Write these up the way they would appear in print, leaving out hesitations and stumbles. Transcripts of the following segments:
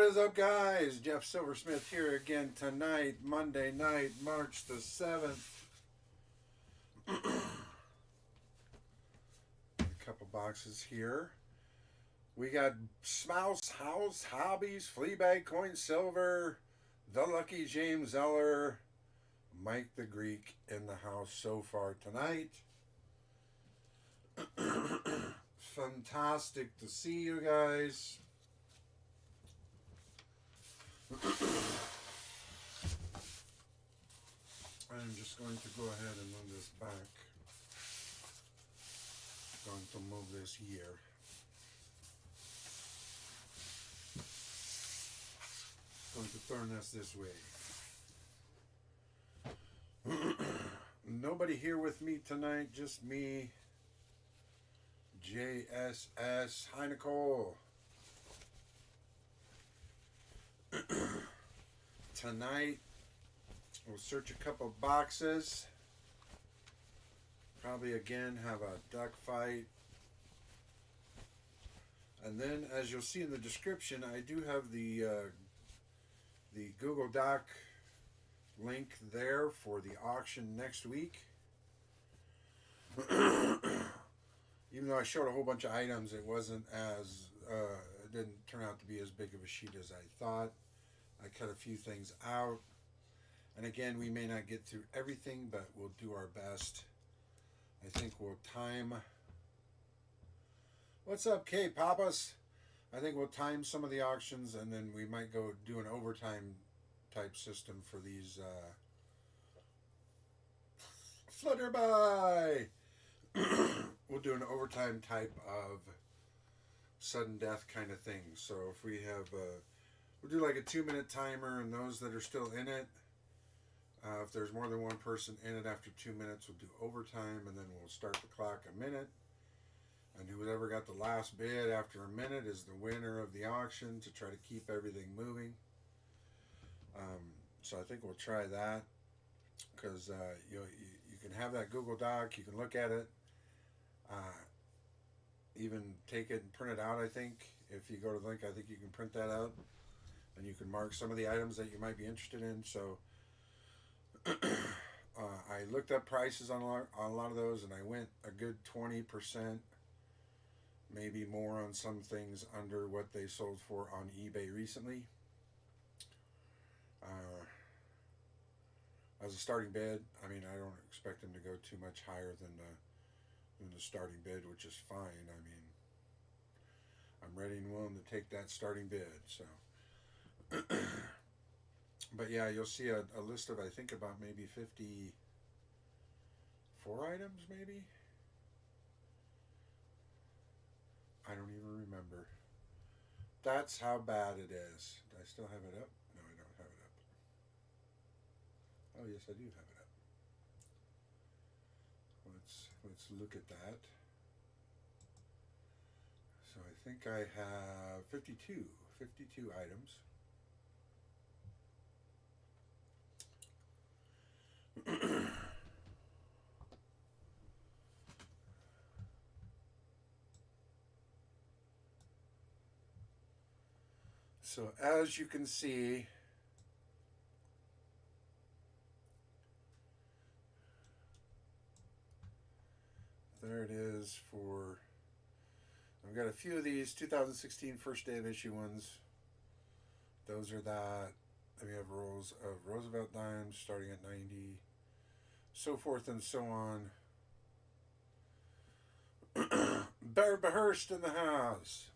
What is up, guys? Jeff Silversmith here again tonight, Monday night, March the 7th. A couple boxes here. We got Smouse House Hobbies, Fleabag Coin Silver, The Lucky James Eller, Mike the Greek in the house so far tonight. Fantastic to see you guys. I'm just going to go ahead and move this back. Going to move this here. Going to turn this way. Nobody here with me tonight, just me. JSS. Hi, Nicole. Tonight, we'll search a couple boxes. Probably again have a duck fight. And then, as you'll see in the description, I do have the Google Doc link there for the auction next week. Even though I showed a whole bunch of items, it wasn't as it didn't turn out to be as big of a sheet as I thought. I cut a few things out, and again, we may not get through everything, but we'll do our best. I think we'll time. What's up, K Papas? I think we'll time some of the auctions, and then we might go do an overtime type system for these Flutterby. We'll do an overtime type of sudden death kind of thing. So if we have, we'll do like a 2-minute timer, and those that are still in it, if there's more than one person in it after 2 minutes, we'll do overtime, and then we'll start the clock a minute. And whoever got the last bid after a minute is the winner of the auction to try to keep everything moving. So I think we'll try that, because you can have that Google Doc, you can look at it. Even take it and print it out. I think if you go to the link, I think you can print that out, and you can mark some of the items that you might be interested in. So I looked up prices on a lot of those, and I went a good 20%, maybe more on some things under what they sold for on eBay recently. As a starting bid, I mean, I don't expect them to go too much higher than the starting bid, which is fine. I mean, I'm ready and willing to take that starting bid. So, but yeah, you'll see a list of, I think, about maybe 54 items, maybe. I don't even remember. That's how bad it is. Do I still have it up? No, I don't have it up. Oh yes, I do have it up. Let's look at that. So I think I have 52 items. So as you can see, there it is for, I've got a few of these 2016 first day of issue ones. Those are that. And we have rolls of Roosevelt dimes starting at 90, so forth and so on. Bear Behurst in the house.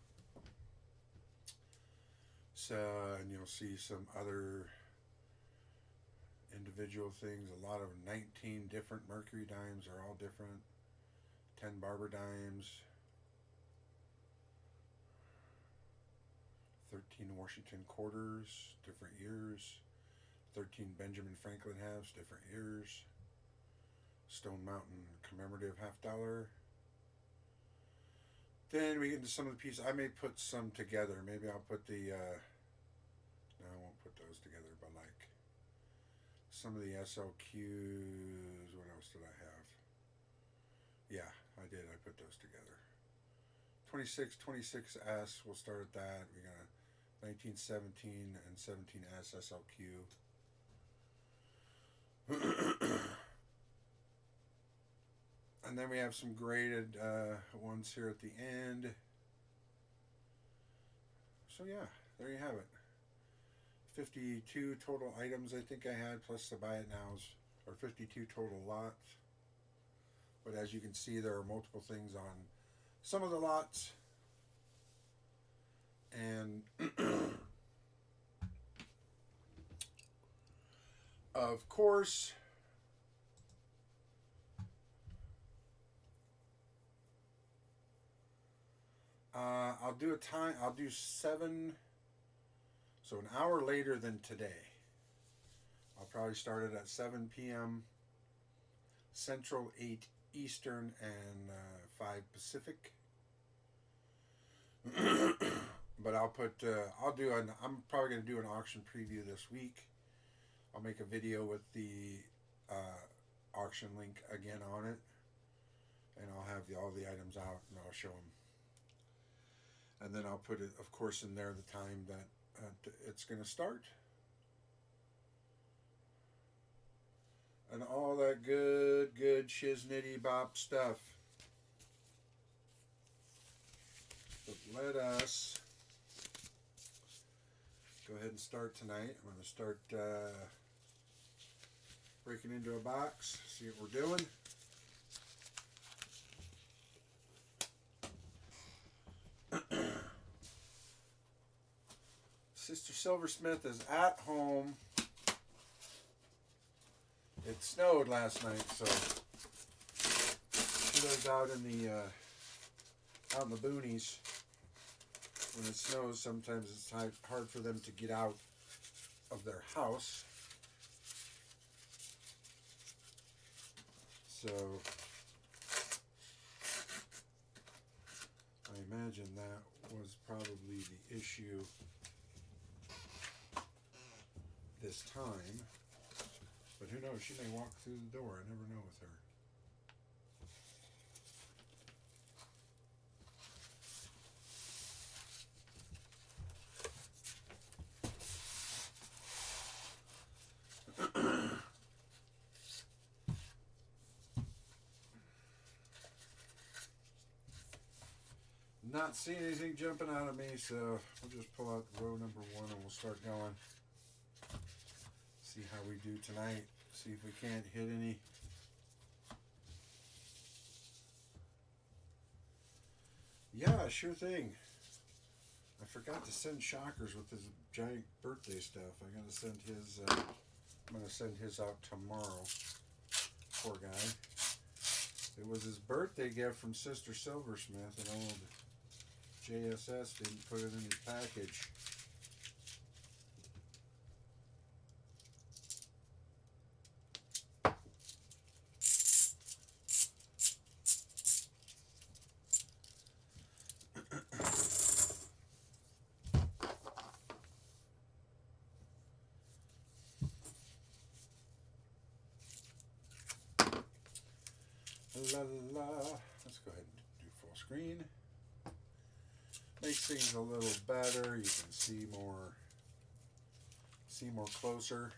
So, and you'll see some other individual things. A lot of 19 different Mercury dimes are all different. 10 Barber dimes. 13 Washington quarters, different years. 13 Benjamin Franklin halves, different years. Stone Mountain commemorative $50. Then we get into some of the pieces. I may put some together. Maybe I'll put the, no, I won't put those together, but like some of the SLQs. What else did I have? Yeah, I did. I put those together. 26S, we'll start at that. We got 1917 and 17S SLQ. And then we have some graded ones here at the end. So yeah, there you have it. 52 total items I think I had, plus the buy it nows, or 52 total lots. But as you can see, there are multiple things on some of the lots. And of course, I'll do 7, so an hour later than today. I'll probably start it at 7 p.m. Central, 8 Eastern, and 5 Pacific. But I'm probably going to do an auction preview this week. I'll make a video with the auction link again on it, and I'll have all the items out, and I'll show them. And then I'll put it, of course, in there the time that it's going to start. And all that good shiznitty bop stuff. But let us go ahead and start tonight. I'm going to start breaking into a box, see what we're doing. Sister Silversmith is at home. It snowed last night, so she lives out in the boonies. When it snows, sometimes it's hard for them to get out of their house. So I imagine that was probably the issue this time. But who knows? She may walk through the door. I never know with her. Not seeing anything jumping out of me, so we'll just pull out row number 1 and we'll start going. See how we do tonight. See if we can't hit any. Yeah, sure thing. I forgot to send Shockers with his giant birthday stuff. I gotta send his, I'm gonna send his out tomorrow. Poor guy. It was his birthday gift from Sister Silversmith, and old JSS didn't put it in his package. La la. Let's go ahead and do full screen. Makes things a little better. You can see more closer.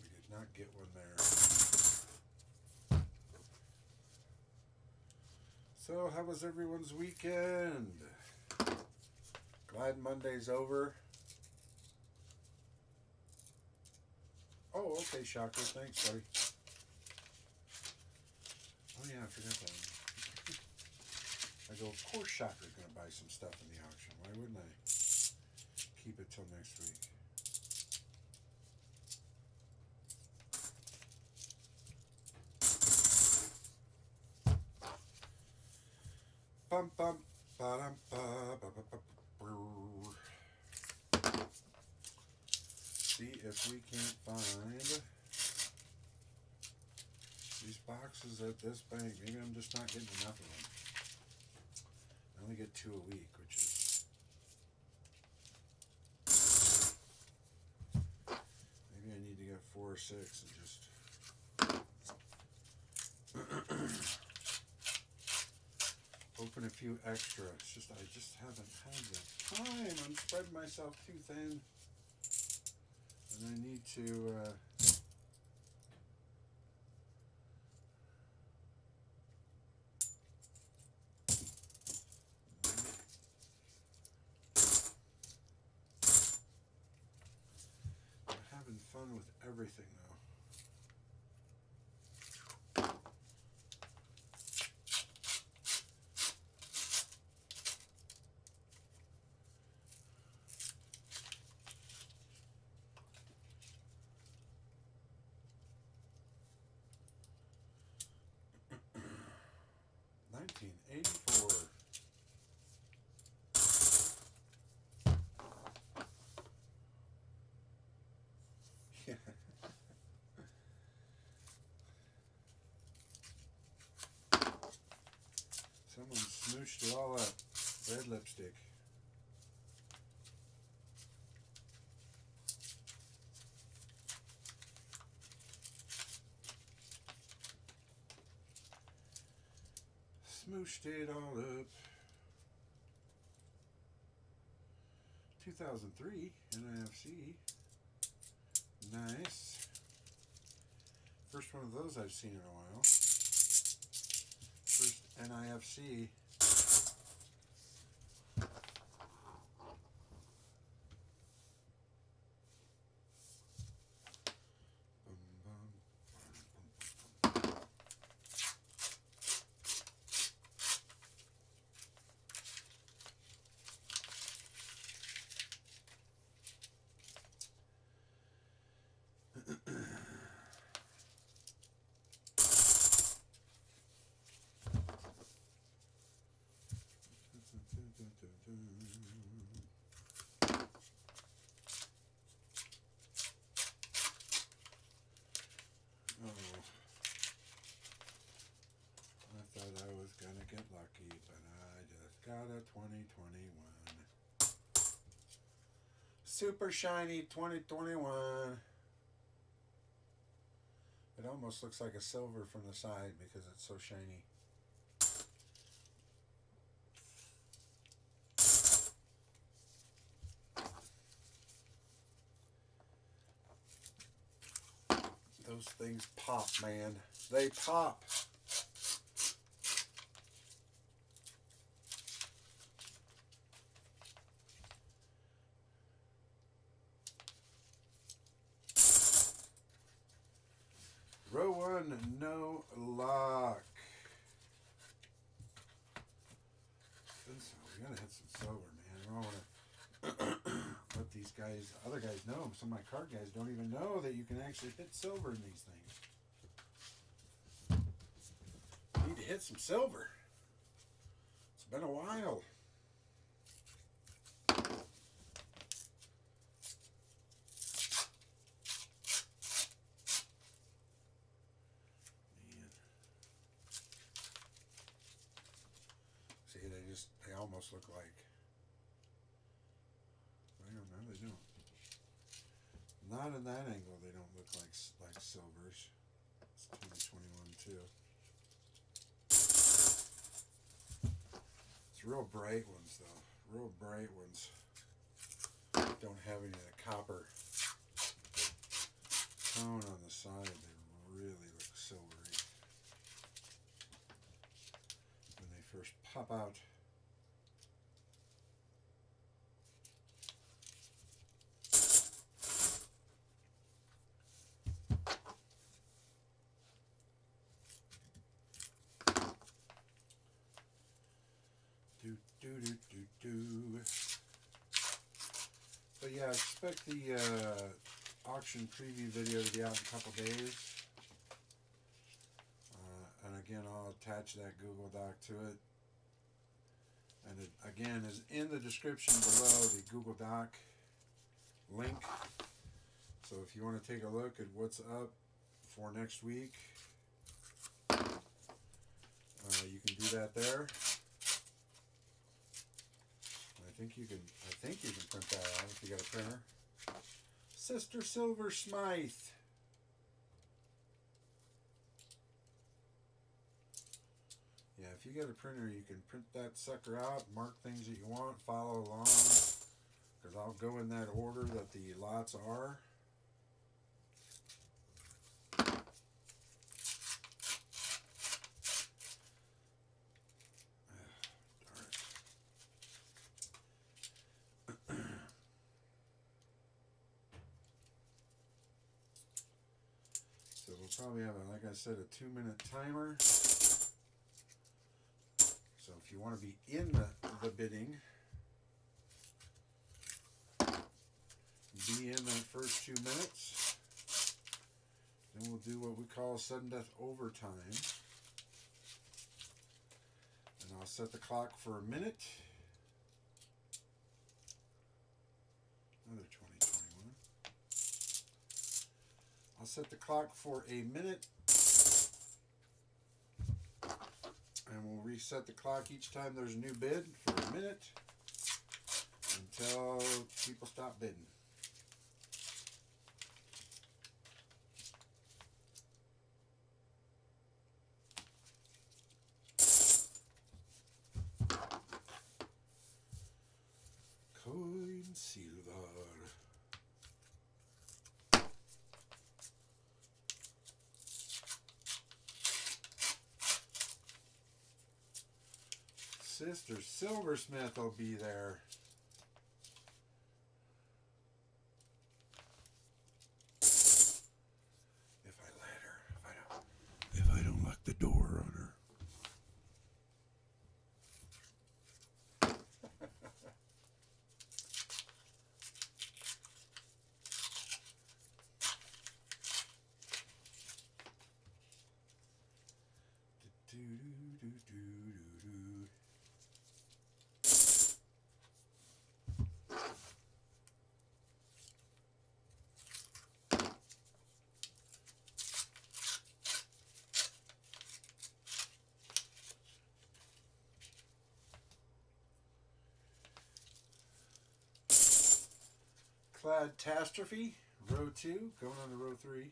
We did not get one there. So, how was everyone's weekend? Glad Monday's over. Oh, okay, Shocker. Thanks, buddy. Oh, yeah, I forgot that one. I go, of course Shocker's going to buy some stuff in the auction. Why wouldn't I? Keep it till next week. Bum, bum, ba-dum, ba-ba-ba-ba-ba. See if we can't find these boxes at this bank. Maybe I'm just not getting enough of them. I only get 2 a week, which is 4-6 and just open a few extra. It's just I just haven't had the time. I'm spreading myself too thin, and I need to. I'm having fun with everything though. Someone smooshed it all up. Red lipstick. Smooshed it all up. 2003 NIFC. Nice. First one of those I've seen in a while. First NIFC. Get lucky, but I just got a 2021 super shiny 2021. It almost looks like a silver from the side because it's so shiny. Those things pop, man. They pop. Row 1, no luck. We gotta hit some silver, man. I don't wanna let these guys, other guys know. Some of my card guys don't even know that you can actually hit silver in these things. You need to hit some silver. It's been a while. They almost look like, I don't know, they don't. Not in that angle, they don't look like silvers. It's 2021 too. It's real bright ones though. Real bright ones. Don't have any of the copper tone on the side. They really look silvery when they first pop out. But yeah, expect the auction preview video to be out in a couple days. And again, I'll attach that Google Doc to it. And it, again, is in the description below, the Google Doc link. So if you want to take a look at what's up for next week, you can do that there. I think you can print that out if you got a printer. Sister Silver Smythe. you got a printer, you can print that sucker out, mark things that you want, follow along, because I'll go in that order that the lots are. So we'll probably have, like I said, a 2-minute timer. So if you want to be in the bidding, be in that first 2 minutes. Then we'll do what we call sudden death overtime. And I'll set the clock for a minute. Another 2021. I'll set the clock for a minute. And we'll reset the clock each time there's a new bid for a minute until people stop bidding. Coin silver. Sister Silversmith will be there. If I let her, if I don't lock the door on her. Catastrophe, row 2, going on to row 3.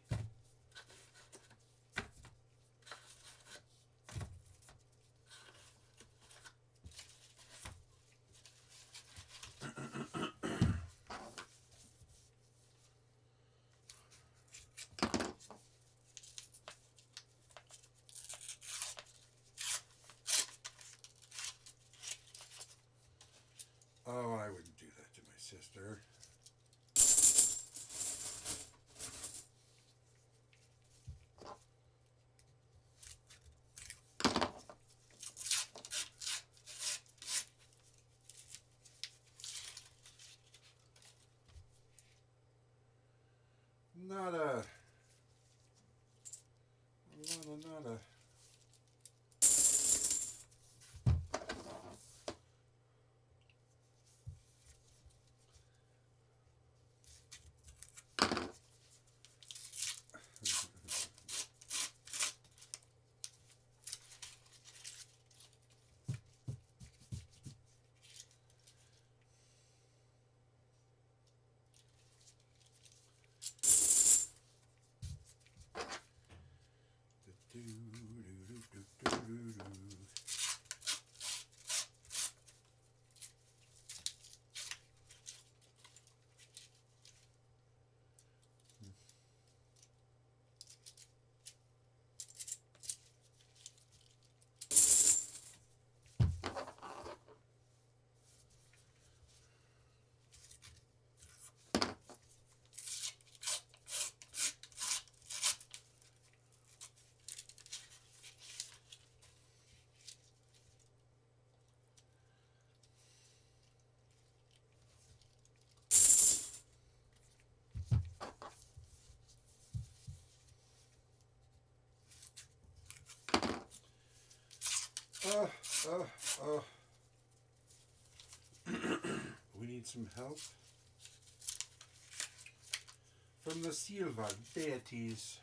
Oh, I wouldn't do that to my sister. Nada. Nada. We need some help from the silver deities.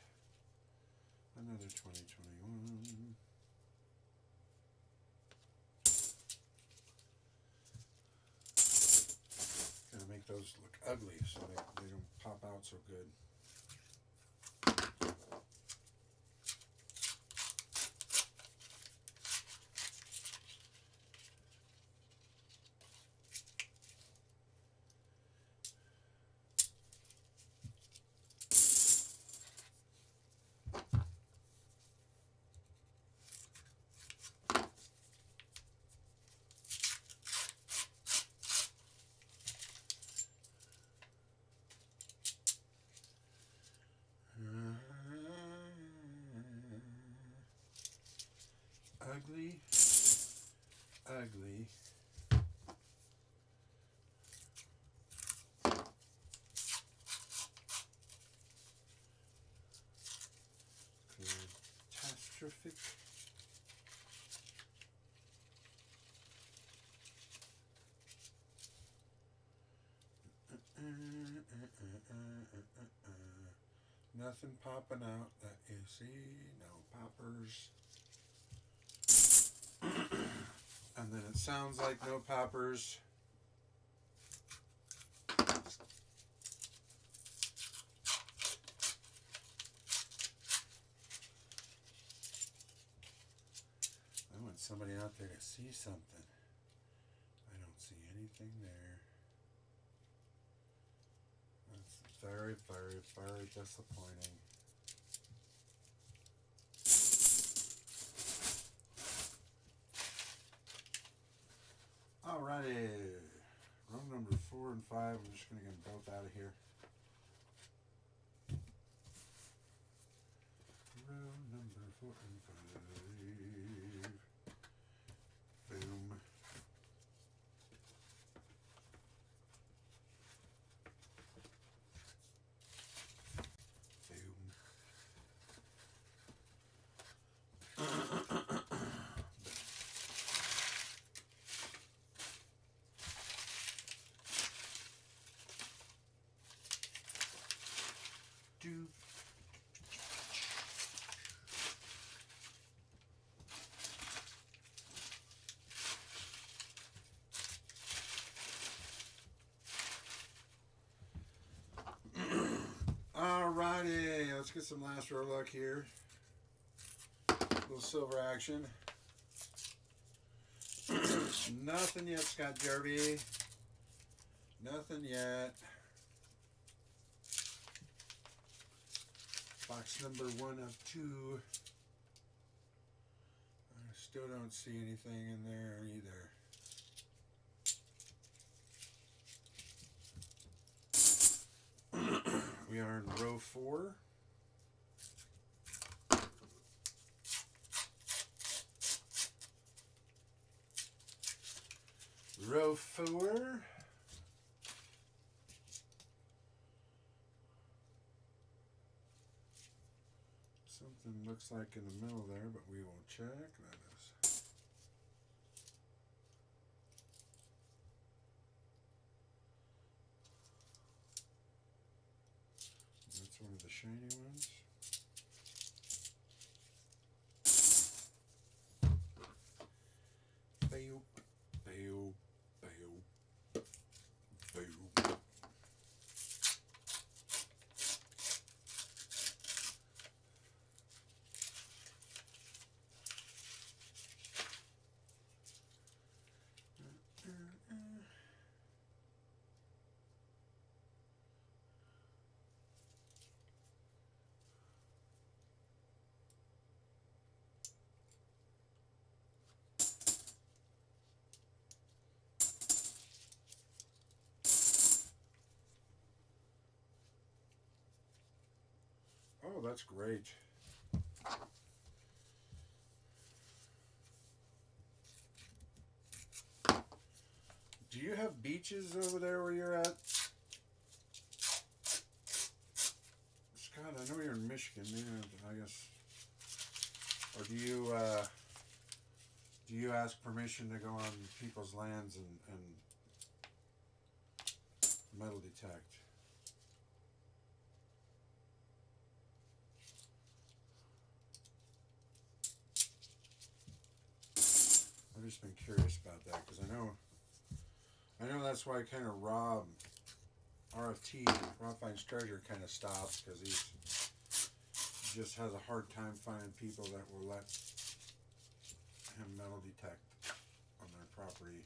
Another 2021. Gonna make those look ugly so they don't pop out so good. ugly, ugly. Catastrophic. Nothing popping out that you see. No poppers. And then it sounds like no poppers. I want somebody out there to see something. I don't see anything there. That's very, very, very disappointing. Alrighty. Row number 4 and 5. I'm just going to get them both out of here. Row number 4 and 5. Boom. Alrighty, let's get some last row luck here. Little silver action. Nothing yet, Scott Derby. Nothing yet. Box number 1 of 2. I still don't see anything in there either. We are in row 4. Row 4. Something looks like in the middle there, but we will check. That is. That's one of the shiny ones. Bail, bail, bail, bail. Oh, that's great. Do you have beaches over there where you're at? Scott, I know you're in Michigan, man, I guess. Or do you ask permission to go on people's lands and metal detect? I've just been curious about that because I know that's why kind of Rob Finds Treasure kind of stops because he just has a hard time finding people that will let him metal detect on their property.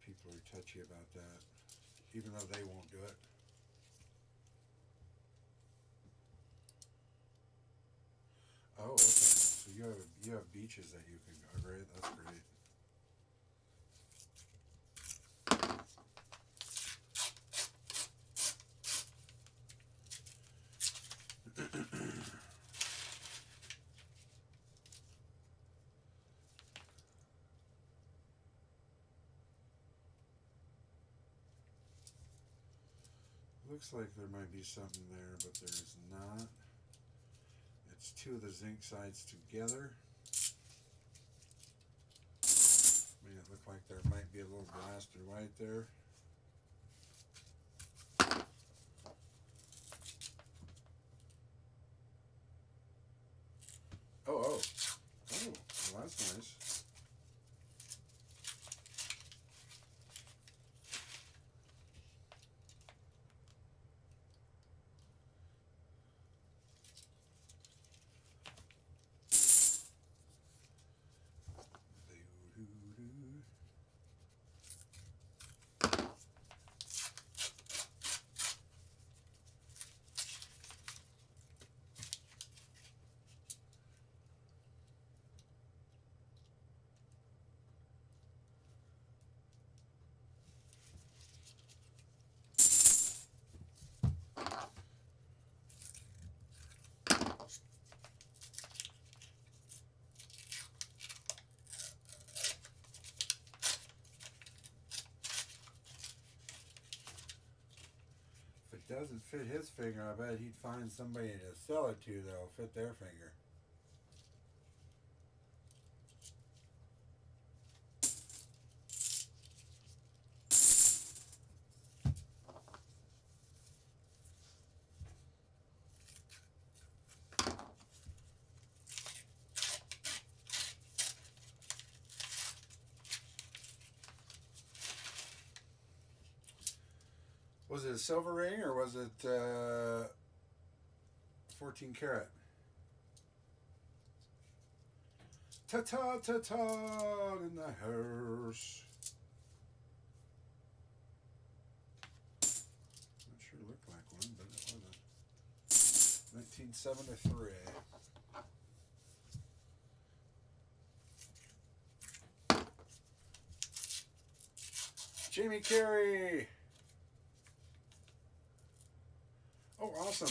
People are touchy about that, even though they won't do it. Oh, okay. So you have beaches that you can go. Great, that's great. Looks like there might be something there, but there's not. It's two of the zinc sides together. Made it look like there might be a little blaster white there. Oh, well, that's nice. Doesn't fit his finger, I bet he'd find somebody to sell it to that'll fit their finger. Was it a silver ring or was it 14 karat? Ta-ta in the house. Not sure it looked like one, but it wasn't. 1973. Jamie Carey. Oh, awesome.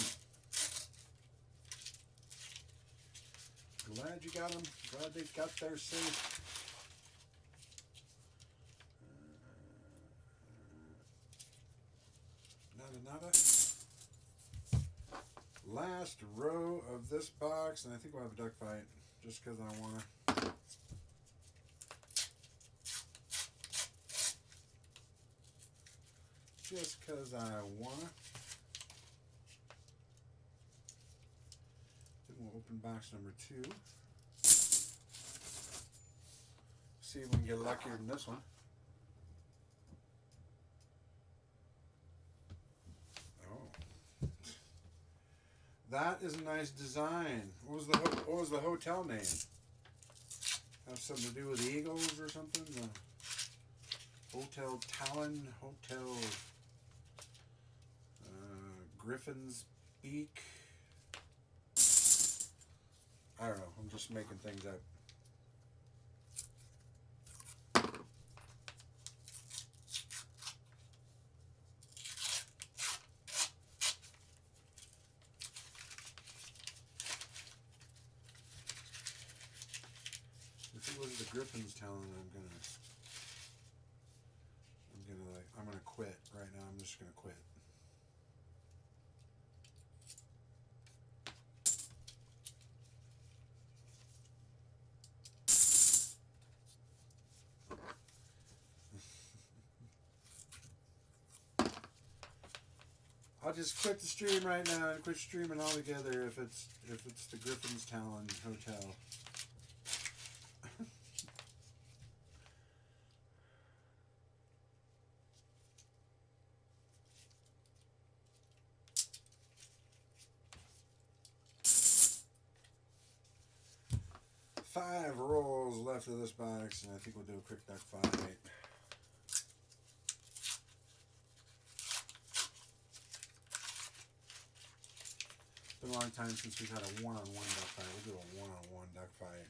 Glad you got them. Glad they got there safe. Nada. Last row of this box, and I think we'll have a duck fight just because I want to. Just because I want to. Then we'll open box number 2. See if we can get luckier than this one. Oh, that is a nice design. What was the hotel name? Have something to do with eagles or something? The Hotel Talon, Hotel Griffin's Beak. I don't know. I'm just making things up. If it was the Griffin's Talon, I'm gonna quit right now. I'm just gonna quit. I'll just quit the stream right now and quit streaming altogether if it's the Griffin's Talon Hotel. Five rolls left of this box, and I think we'll do a quick duck fight. It's been a long time since we've had a one-on-one duck fight. We'll do a one-on-one duck fight.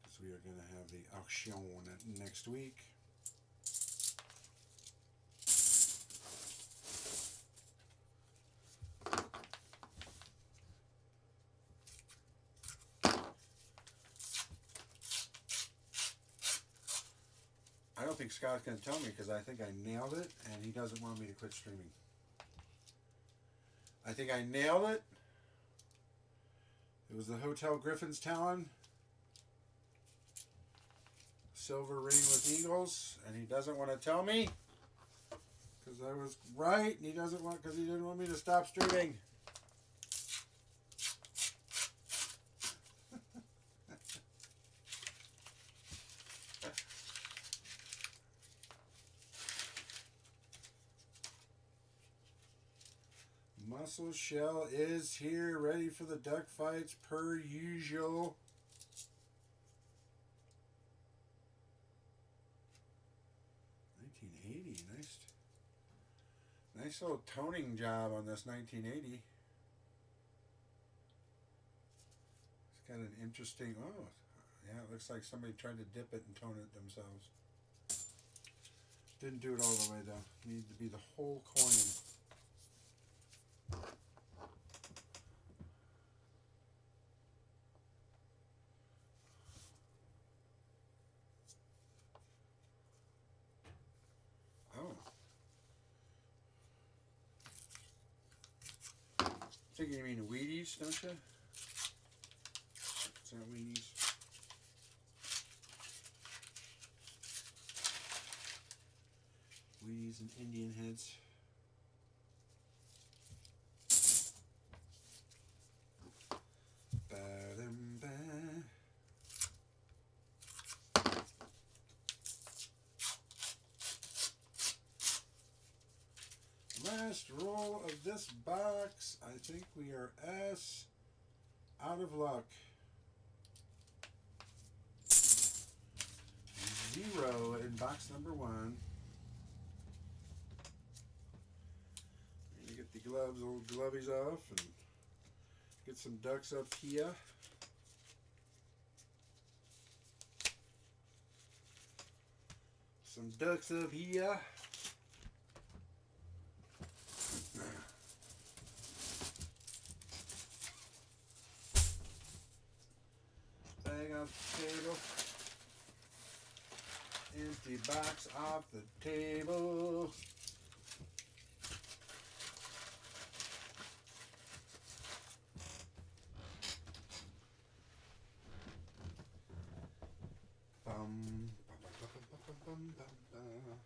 Because we are going to have the auction next week. think Scott's going to tell me because I think I nailed it and he doesn't want me to quit streaming. I think I nailed it. It was the Hotel Griffin's Talon. Silver ring with eagles. And he doesn't want to tell me because I was right. And he doesn't want, because he didn't want me to stop streaming. Muscle Shell is here, ready for the duck fights per usual. Nice little toning job on this 1980. It's got an interesting, oh, yeah, it looks like somebody tried to dip it and tone it themselves. Didn't do it all the way though. Needed to be the whole coin. I think you mean Wheaties, don't you? Is that Wheaties? Wheaties and Indian heads. Ba-dum-ba. Last roll of this box. I think we are out of luck. 0 in box number 1. Get the gloves, old glovies off, and get some ducks up here. Some ducks up here. Bag off the table. Empty box off the table. Bum, bum, bum, bum, bum, bum, bum.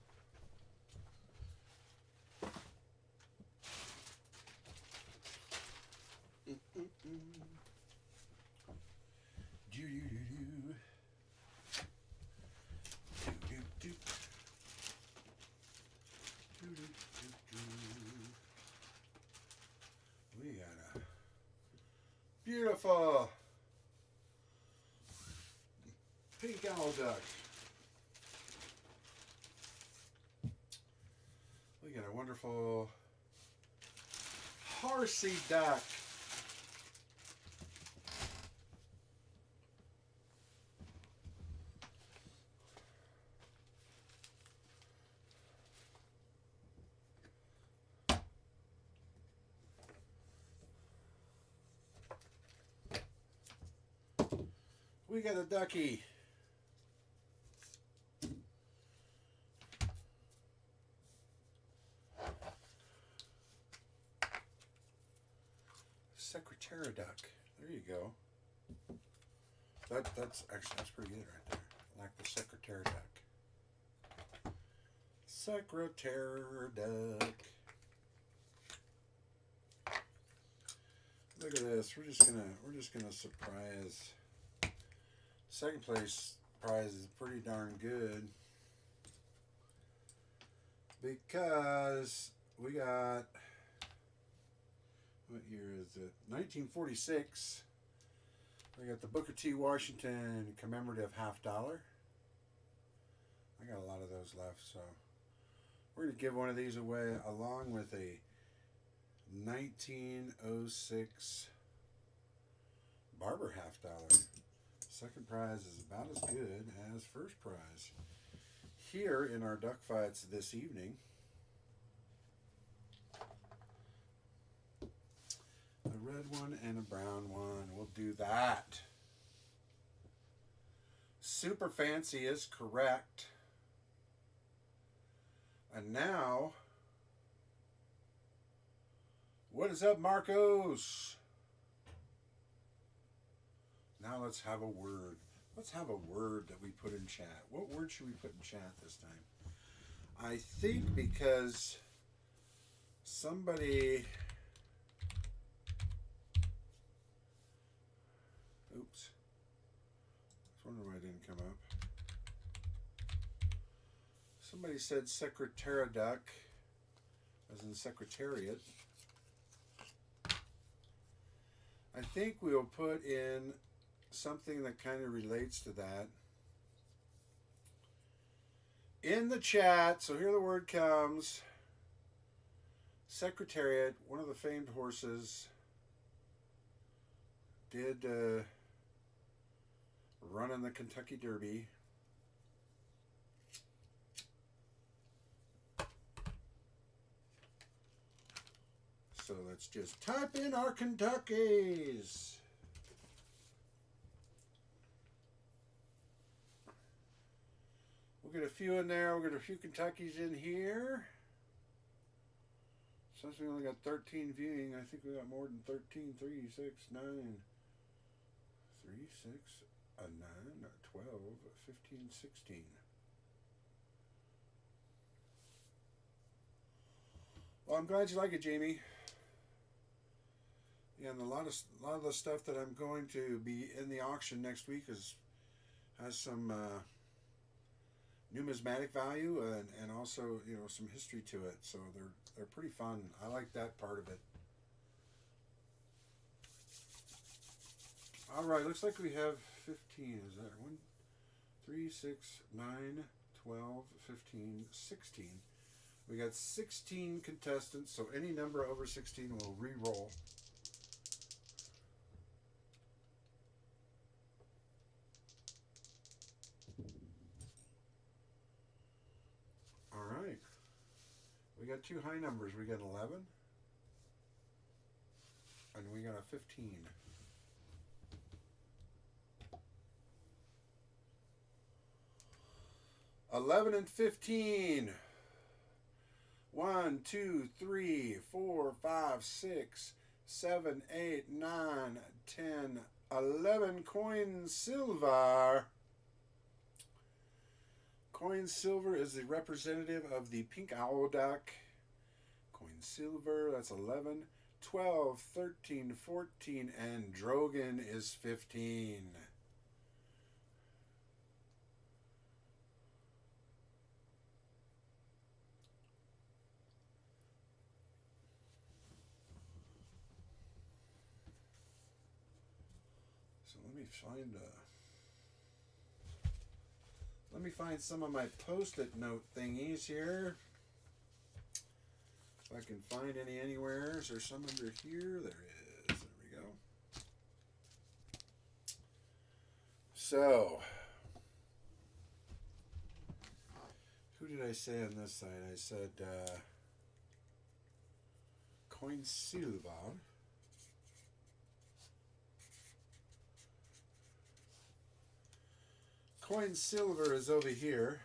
Do do do do. Do do do. Do do do do. We got a beautiful pink owl duck. We got a wonderful horsey duck. We got a ducky. Secretary duck. There you go. That's pretty good right there. I like the secretary duck. Secretary duck. Look at this. We're just gonna surprise. Second place prize is pretty darn good because we got, what year is it? 1946. We got the Booker T. Washington commemorative $50. I got a lot of those left, so we're going to give one of these away along with a 1906 Barber $50. Second prize is about as good as first prize. Here in our duck fights this evening, a red one and a brown one. We'll do that. Super fancy is correct. And now, what is up, Marcos? Now let's have a word. Let's have a word that we put in chat. What word should we put in chat this time? I think because somebody... Oops. I was wondering why it didn't come up. Somebody said secretariat, as in secretariat. I think we'll put in something that kind of relates to that in the chat. So here the word comes. Secretariat, one of the famed horses, did run in the Kentucky Derby. So let's just type in our Kentuckys. We'll get a few in there. We'll get a few Kentuckys in here. Since we only got 13 viewing, I think we got more than 13. 3, 6, 9. 3, 6, 9, 12, 15, 16. Well, I'm glad you like it, Jamie. Yeah, and a lot of the stuff that I'm going to be in the auction next week has some numismatic value and also, you know, some history to it. So they're pretty fun. I like that part of it. All right, looks like we have 15. Is that 1, 3, 6, 9, 12, 15, 16. We got 16 contestants, so any number over 16 will re-roll. All right. We got 2 high numbers. We got 11 and we got a 15. $11 and 15. 1, 2, 3, 4, 5, 6, 7, 8, 9, 10, 11 coin silver. Coin silver is the representative of the pink owl duck. Coin silver, that's 11, 12, 13, 14, and Drogon is 15. So let me find some of my post-it note thingies here. If I can find any anywhere. Is there some under here? There is. There we go. So, who did I say on this side? I said coin silver. Coin silver is over here.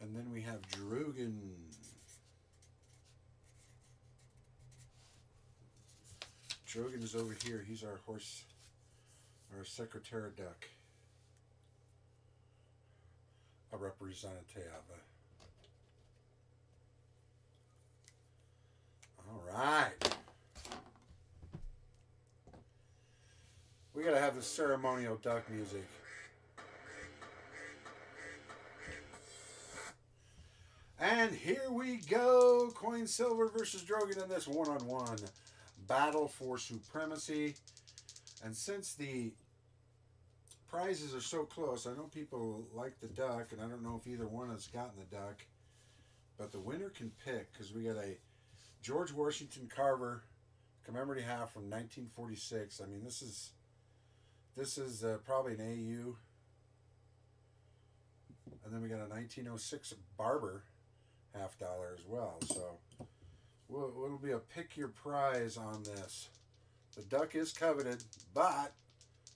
And then we have Drogon. Drogon is over here. He's our horse, our secretary duck. A representative. All right. We gotta have the ceremonial duck music. And here we go. Coin silver versus Drogon in this one-on-one battle for supremacy. And since the prizes are so close, I know people like the duck, and I don't know if either one has gotten the duck, but the winner can pick, because we got a George Washington Carver commemorative half from 1946. I mean, this is probably an AU. And then we got a 1906 Barber $50 as well. So it'll be a pick your prize on this. The duck is coveted, but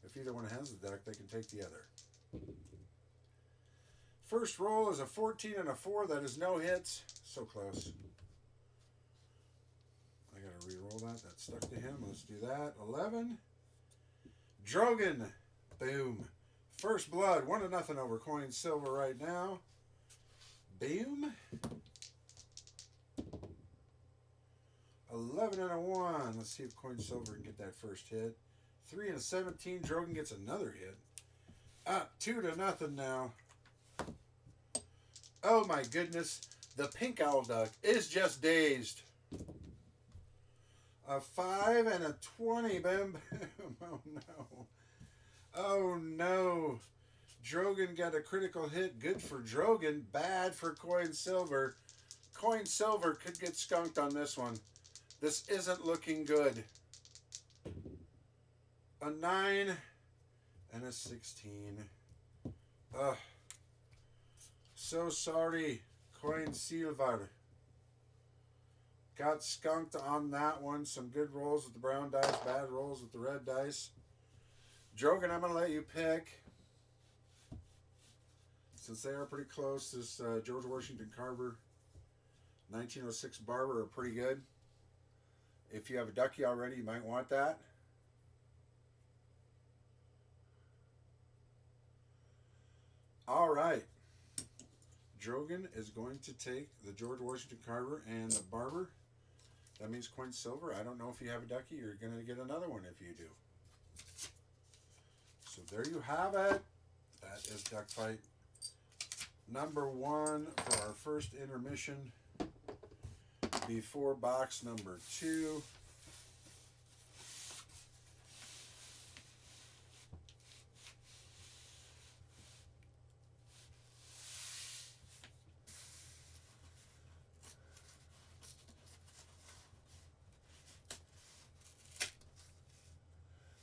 If either one has the duck, they can take the other. First roll is a 14 and a 4. That is no hits. So close. I got to re-roll that. That stuck to him. Let's do that. 11. Drogon. Boom. First blood. 1-0 over Coin Silver right now. Boom. 11 and a 1. Let's see if Coin Silver can get that first hit. 3 and a 17. Drogon gets another hit. Up 2-0 now. Oh my goodness. The pink owl duck is just dazed. A 5 and a 20. Boom, boom. Oh no. Oh no. Drogon got a critical hit. Good for Drogon. Bad for Coin Silver. Coin Silver could get skunked on this one. This isn't looking good. A 9 and a 16. Ugh. So sorry, Coin Silver. Got skunked on that one. Some good rolls with the brown dice, bad rolls with the red dice. Drogon, I'm going to let you pick. Since they are pretty close, this George Washington Carver 1906 Barber are pretty good. If you have a ducky already, you might want that. All right. Drogon is going to take the George Washington Carver and the Barber. That means Coin Silver. I don't know if you have a ducky. You're going to get another one if you do. So there you have it. That is duck fight number 1 for our first intermission before box number 2.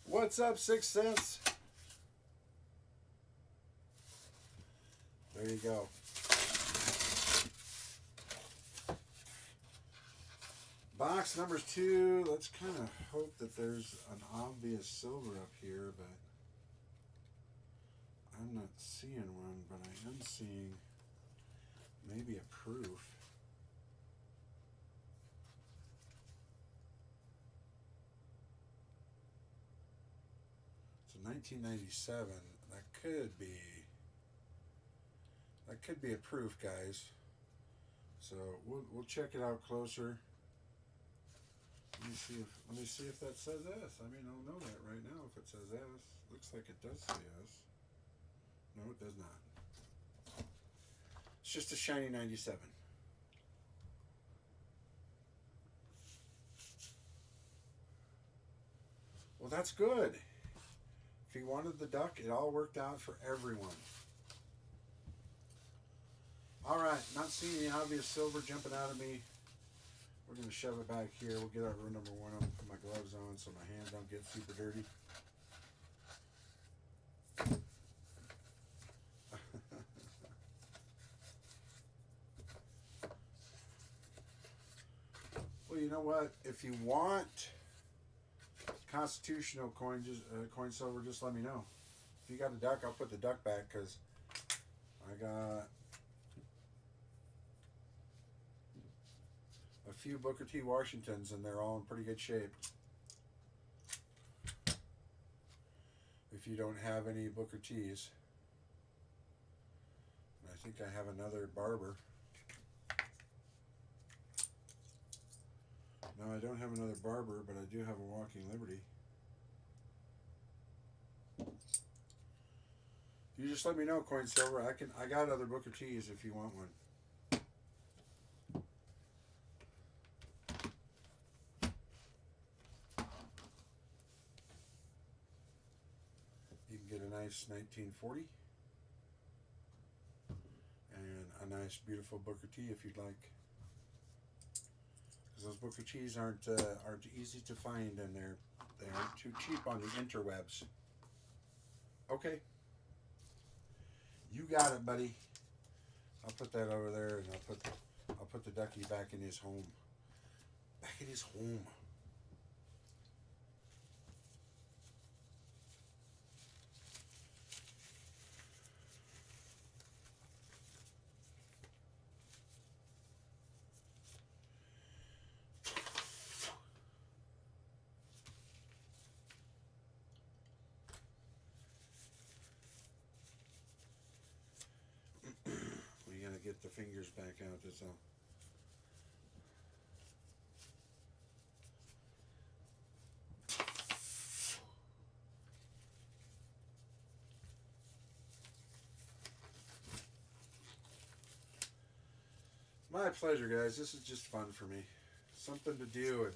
What's up, 6 cents? There you go. Box number 2. Let's kind of hope that there's an obvious silver up here, but I'm not seeing one, but I am seeing maybe a proof. So 1997, that could be a proof, guys. So we'll check it out closer. Let me see if that says S. I mean, I'll know that right now if it says S. Looks like it does say S. No, it does not. It's just a shiny 97. Well, that's good. If he wanted the duck, it all worked out for everyone. All right, not seeing any obvious silver jumping out of me. We're going to shove it back here. We'll get out row number 1. I'll put my gloves on so my hands don't get super dirty. Well, you know what? If you want constitutional coin silver, just let me know. If you got a duck, I'll put the duck back because I got a few Booker T. Washingtons and they're all in pretty good shape. If you don't have any Booker T's. I think I have another Barber. No, I don't have another Barber, but I do have a Walking Liberty. You just let me know, Coin Silver. I got other Booker T's if you want one. You can get a nice 1940 and a nice, beautiful Booker T if you'd like. Because those Booker T's aren't easy to find, and they aren't too cheap on the interwebs. Okay, you got it, buddy. I'll put that over there, and I'll put the ducky back in his home. Back in his home. get the fingers back out. That's all. My pleasure, guys. This is just fun for me. Something to do, and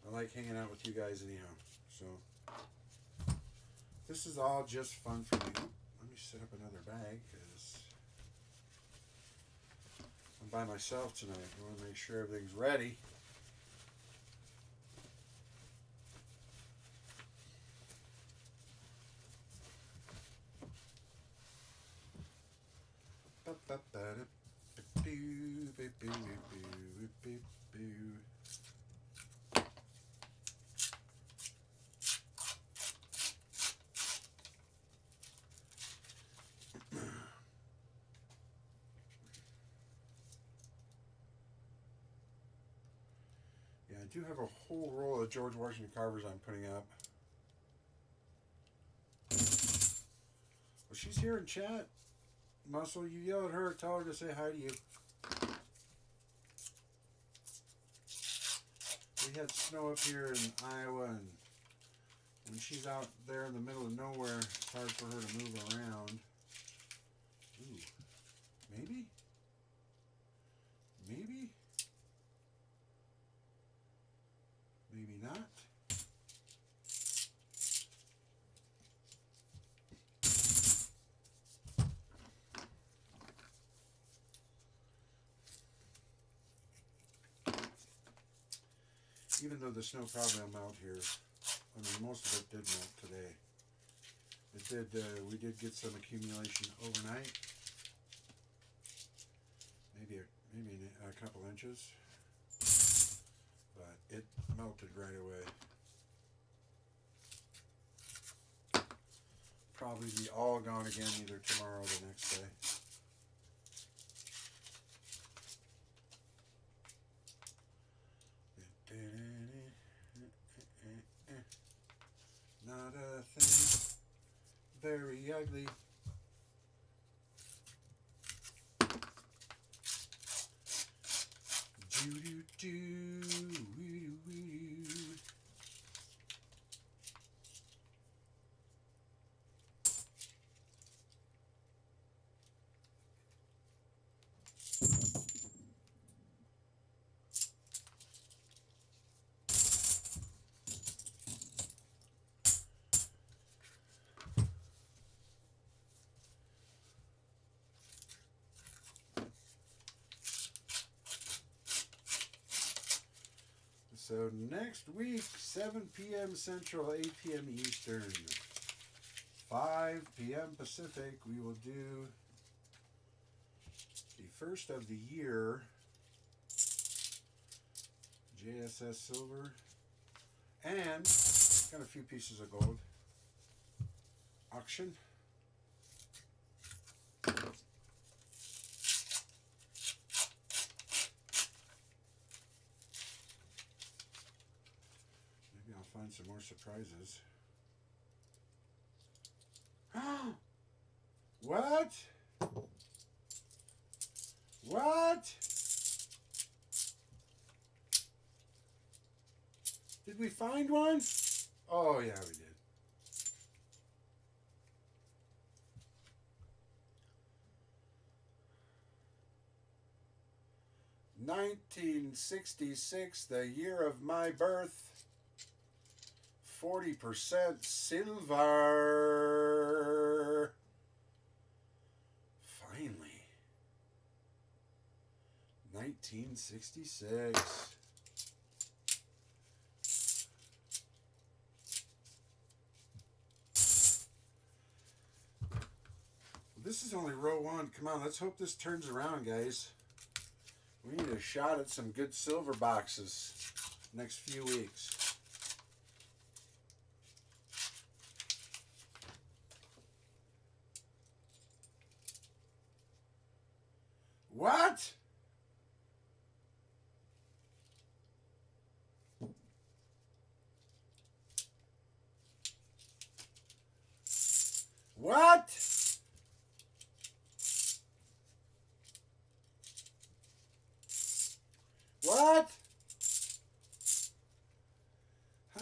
I like hanging out with you guys anyhow. So, this is all just fun for me. Let me set up another bag, because I'm by myself tonight. I want to make sure everything's ready. Yeah, I do have a whole roll of George Washington Carvers I'm putting up. Well, she's here in chat. Muscle, you yell at her, tell her to say hi to you. We had snow up here in Iowa, and when she's out there in the middle of nowhere, it's hard for her to move around. Ooh, maybe? Maybe? Maybe not. Even though the snow probably will melt here, I mean, most of it did melt today. It did. We did get some accumulation overnight, maybe a couple inches, but it melted right away. Probably be all gone again either tomorrow or the next day. Not a thing, very ugly. Do do do woo woo. So next week, 7 p.m. Central, 8 p.m. Eastern, 5 p.m. Pacific, we will do the first of the year JSS Silver, and got a few pieces of gold auction. Find some more surprises. What? What? Did we find one? Oh yeah, we did. $1966, the year of my birth. 40% silver. Finally. 1966. This is only row one. Come on, let's hope this turns around, guys. We need a shot at some good silver boxes next few weeks. What? What?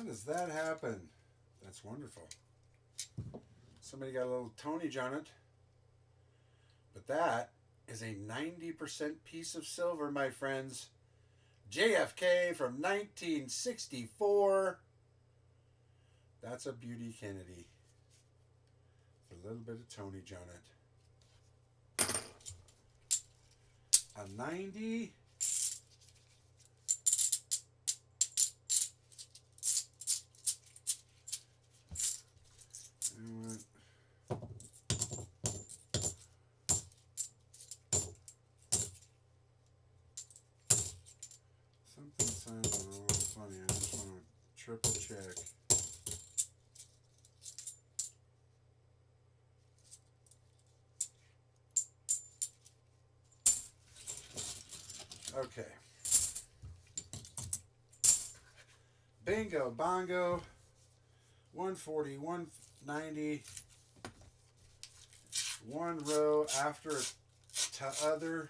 How does that happen? That's wonderful. Somebody got a little tonnage on it. But that is a 90% piece of silver, my friends. JFK from 1964. That's a beauty, Kennedy. With a little bit of tonnage on it. A 90. Something sounds a little funny. I just want to triple check. Okay. Bingo, bongo. 140, 190. One row after t'other.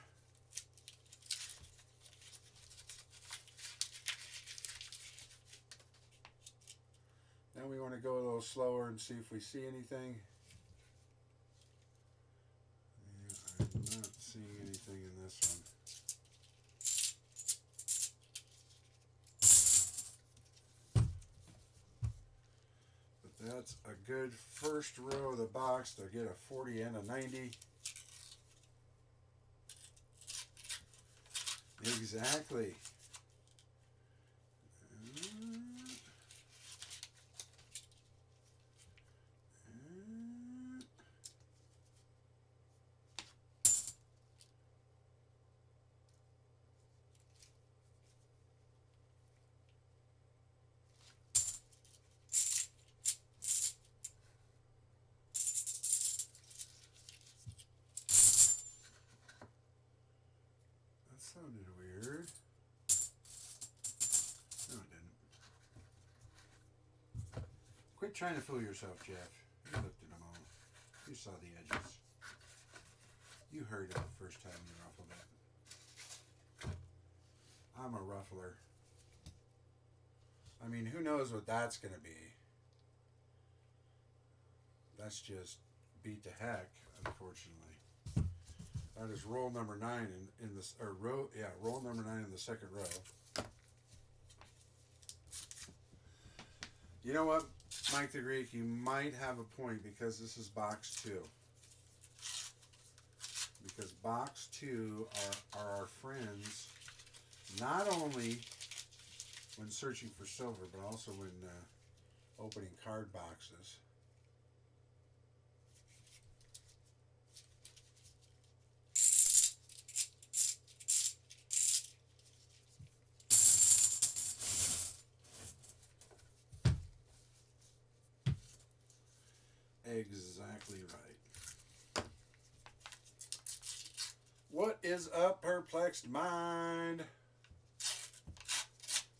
Then we want to go a little slower and see if we see anything. Yeah, I'm not seeing anything in this one. That's a good first row of the box. They'll get a 40 and a 90. Exactly. Sounded weird. No, it didn't. Quit trying to fool yourself, Jeff. You looked at them all. You saw the edges. You heard it the first time you ruffled it. I'm a ruffler. I mean, who knows what that's going to be? That's just beat to heck, unfortunately. That is roll number 9 in this, or row, yeah, roll number 9 in the second row. You know what, Mike the Greek, you might have a point because this is box 2. Because box 2 are our friends, not only when searching for silver, but also when opening card boxes. Exactly right. What is a perplexed mind?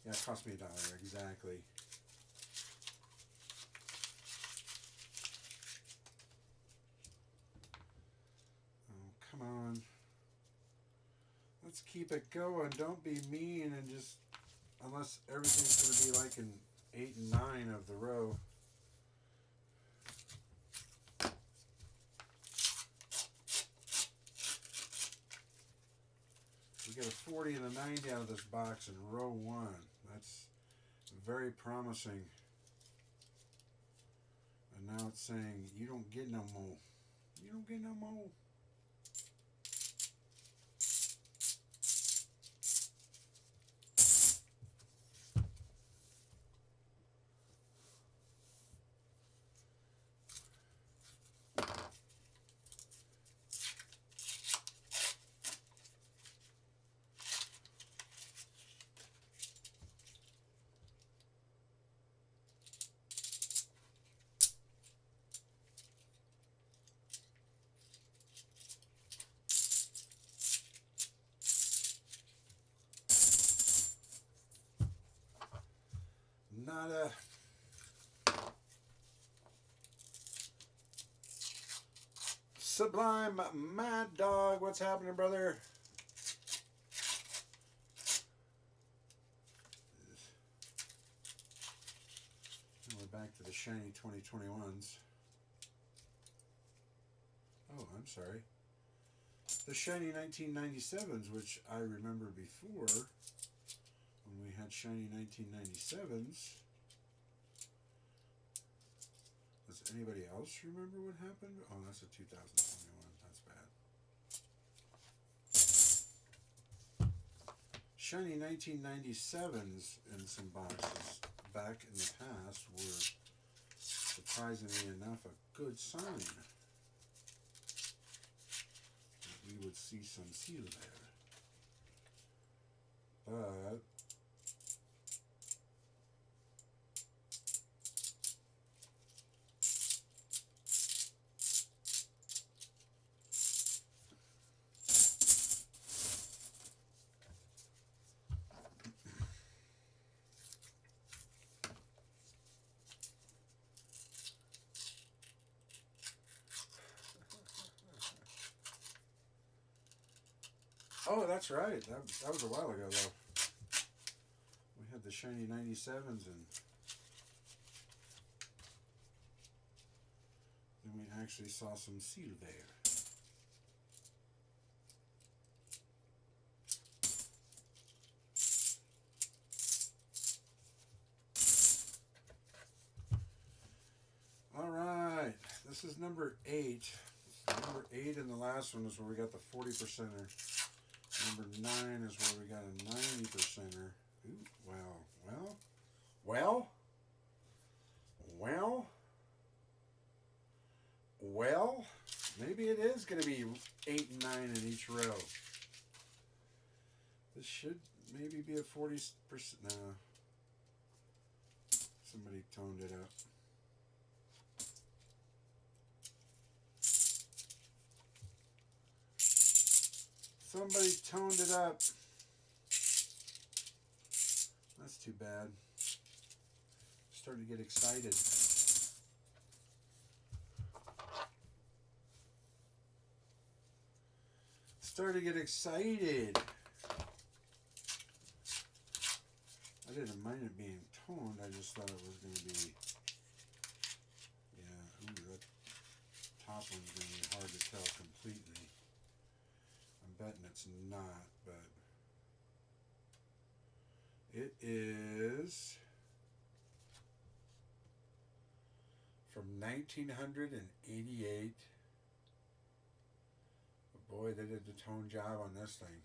Yeah, it cost me $1. Exactly. Oh, come on. Let's keep it going. Don't be mean and just, unless everything's going to be like an 8 and 9 of the row. We get a 40 and a 90 out of this box in row 1. That's very promising. And now it's saying, you don't get no more. You don't get no more. Not a Sublime Mad Dog. What's happening, brother? Back to the shiny 2021s. Oh, I'm sorry. The shiny 1997s, which I remember before when we had shiny 1997s. Does anybody else remember what happened? Oh, that's a 2021. That's bad. Shiny 1997s in some boxes back in the past were, surprisingly enough, a good sign. We would see some seal there. But oh, that's right. That was a while ago, though. We had the shiny 97s, and then we actually saw some seal there. All right, this is number 8. Number 8 in the last one is where we got the 40%er. Number 9 is where we got a 90%er. Ooh, well, maybe it is going to be 8 and 9 in each row. This should maybe be a 40%. No. Somebody toned it up. Somebody toned it up. That's too bad. Starting to get excited. Starting to get excited. I didn't mind it being toned. I just thought it was going to be, yeah, ooh, that top one's going to be hard to tell completely. I'm betting it's not, but it is from 1988. But boy, they did the tone job on this thing.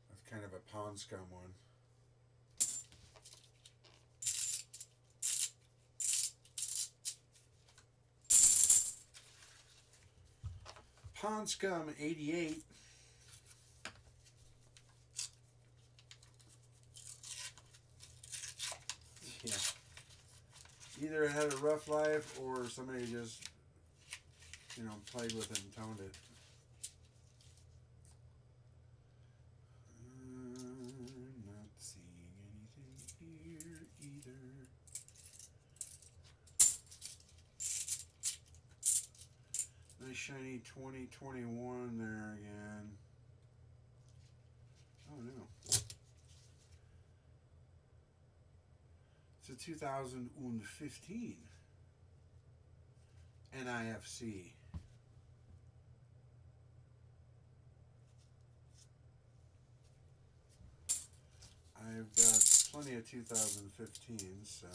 That's kind of a Pond Scum one. Pond Scum 88. Yeah. Either it had a rough life or somebody just, played with it and toned it. Not seeing anything here either. Nice shiny 2021 there again. Oh no. It's a 2015 NIFC. I've got plenty of 2015, so.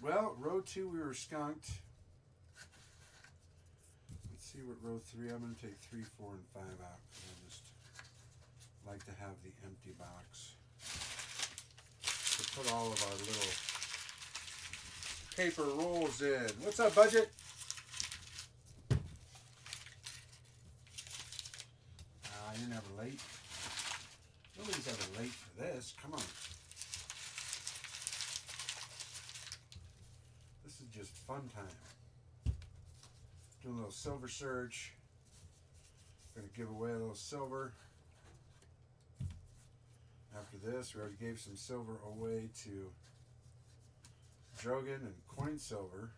Well, row 2 we were skunked. Let's see what row 3. I'm going to take 3, 4, and 5 out because I just like to have the empty box to put all of our little paper rolls in. What's up, budget? You're never late. Nobody's ever late for this. Come on. This is just fun time. Doing a little silver search. Going to give away a little silver. After this, we already gave some silver away to Drogon and Coin Silver.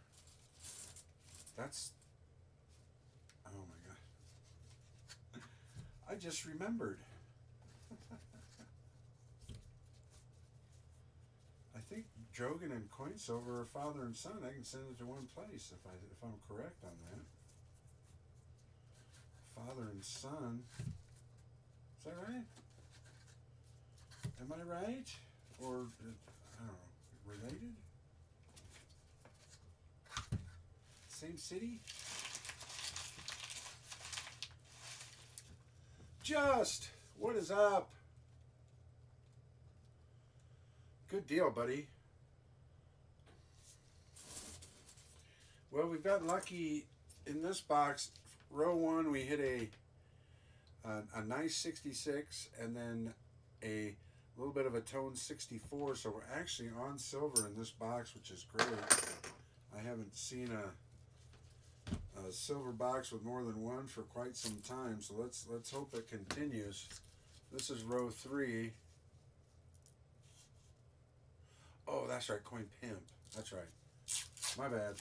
That's, oh my god. just remembered. I think Drogon and Coin Silver are father and son. I can send it to one place if I'm correct on that. Father and son. Is that right? Am I right? Or I don't know. Related? Same city? Just, what is up? Good deal, buddy. Well, we've got lucky in this box. Row 1, we hit a nice 66, and then a little bit of a tone 64. So we're actually on silver in this box, which is great. I haven't seen a silver box with more than one for quite some time, so let's hope it continues. This is row 3. Oh, that's right, Coin Pimp. That's right. My bad.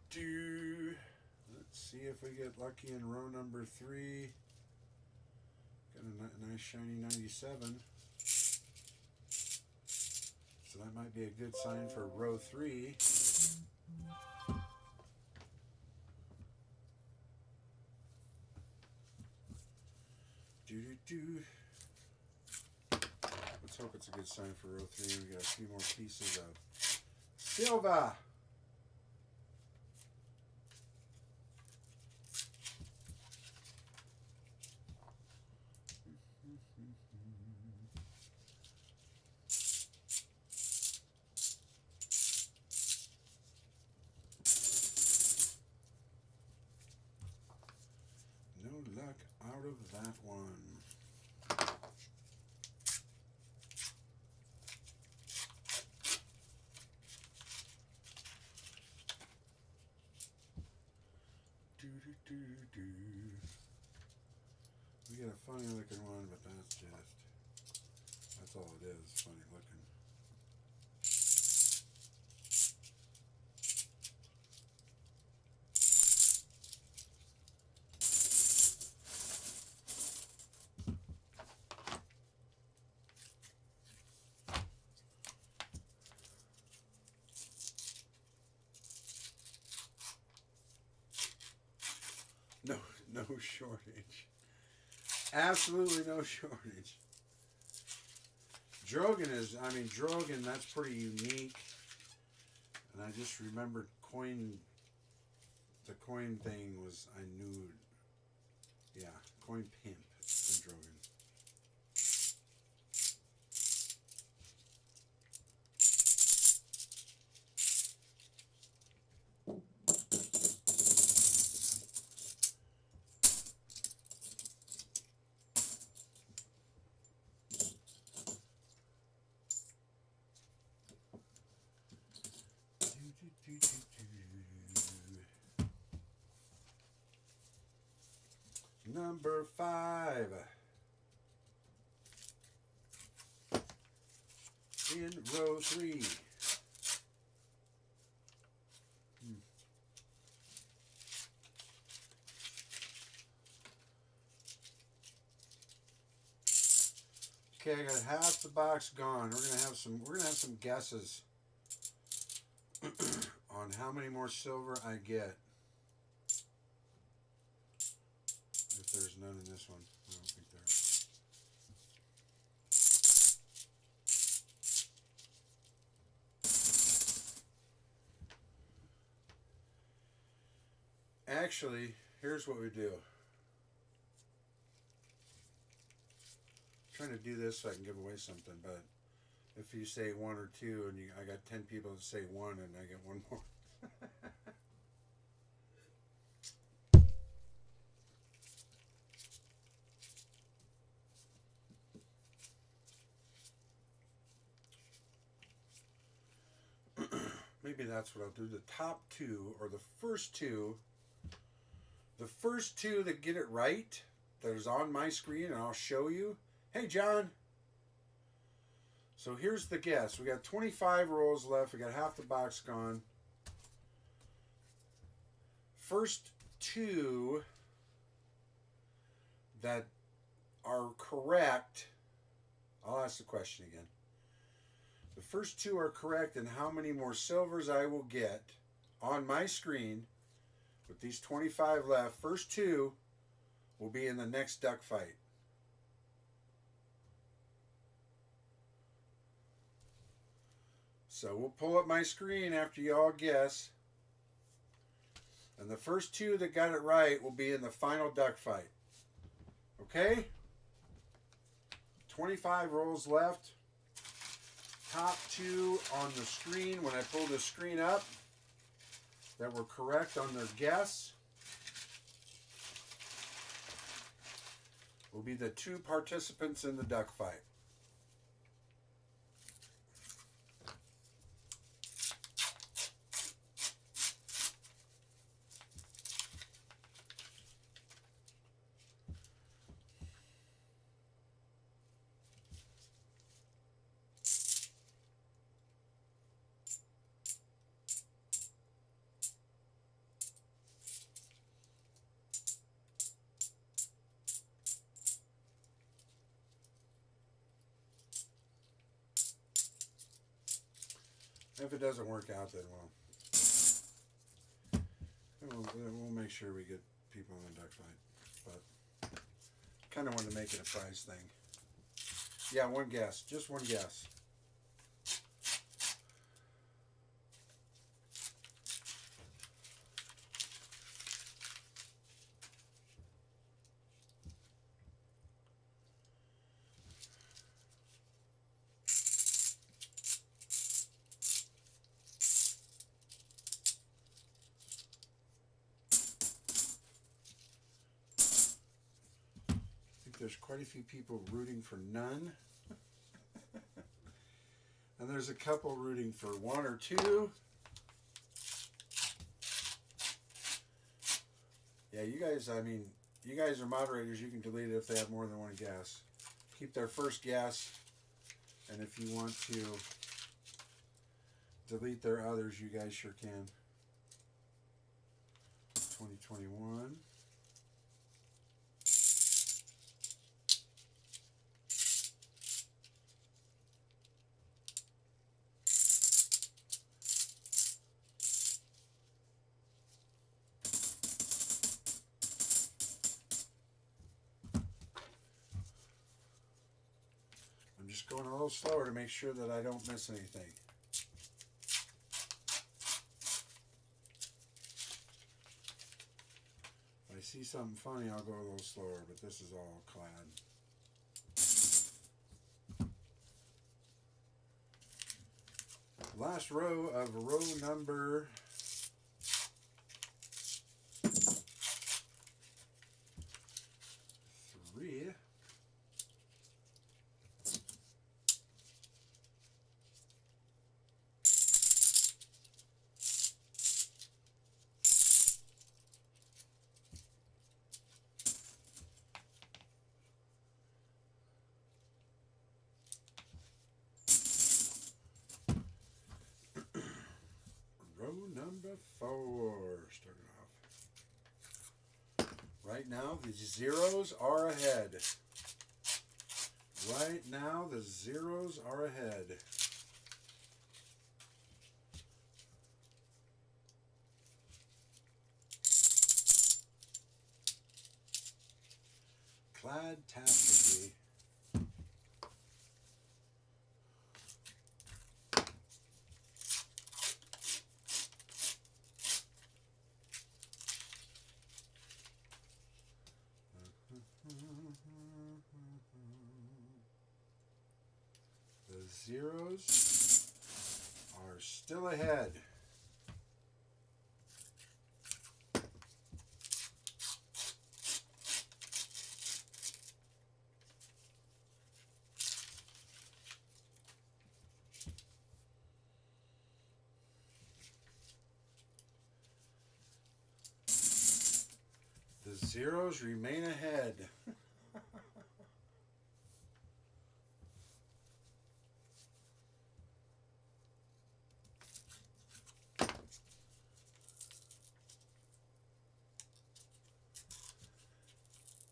Do. Let's see if we get lucky in row number 3. Got a nice shiny 97. So that might be a good sign for row 3. Do. Let's hope it's a good sign for row 3. We got a few more pieces of silver. No luck out of that one. Do. We got a funny looking one, but that's all it is, funny looking. No shortage. Absolutely no shortage. Drogon, that's pretty unique. And I just remembered the coin thing was, I knew, yeah, Coin Pimp and Drogon. Number 5 in row 3. Okay, I got half the box gone. We're gonna have some guesses on how many more silver I get. If there's none in this one, I don't think there is. Actually, here's what we do. I'm trying to do this so I can give away something, but if you say 1 or 2, and I got 10 people that say 1, and I get one more. Maybe that's what I'll do. The top 2, or the first 2 that get it right, that is on my screen, and I'll show you. Hey, John. So here's the guess. We got 25 rolls left. We got half the box gone. First two that are correct, I'll ask the question again. The first two are correct, and how many more silvers I will get on my screen with these 25 left. First two will be in the next duck fight. So we'll pull up my screen after you all guess. And the first two that got it right will be in the final duck fight. Okay? 25 rolls left. Top two on the screen when I pull the screen up that were correct on their guess will be the two participants in the duck fight. If it doesn't work out, then we'll make sure we get people in the duck fight. But kind of want to make it a prize thing. Yeah, one guess. Just one guess. There's quite a few people rooting for none. And there's a couple rooting for one or two. Yeah, you guys, I mean, you guys are moderators. You can delete it if they have more than one guess. Keep their first guess. And if you want to delete their others, you guys sure can. 2021. I'm just going a little slower to make sure that I don't miss anything. If I see something funny, I'll go a little slower, but this is all clad. Last row of row number 3. Row number 4, starting off. Right now, the zeros are ahead. Right now, the zeros are ahead. Clad-tastic. The zeros are still ahead. The zeros remain ahead.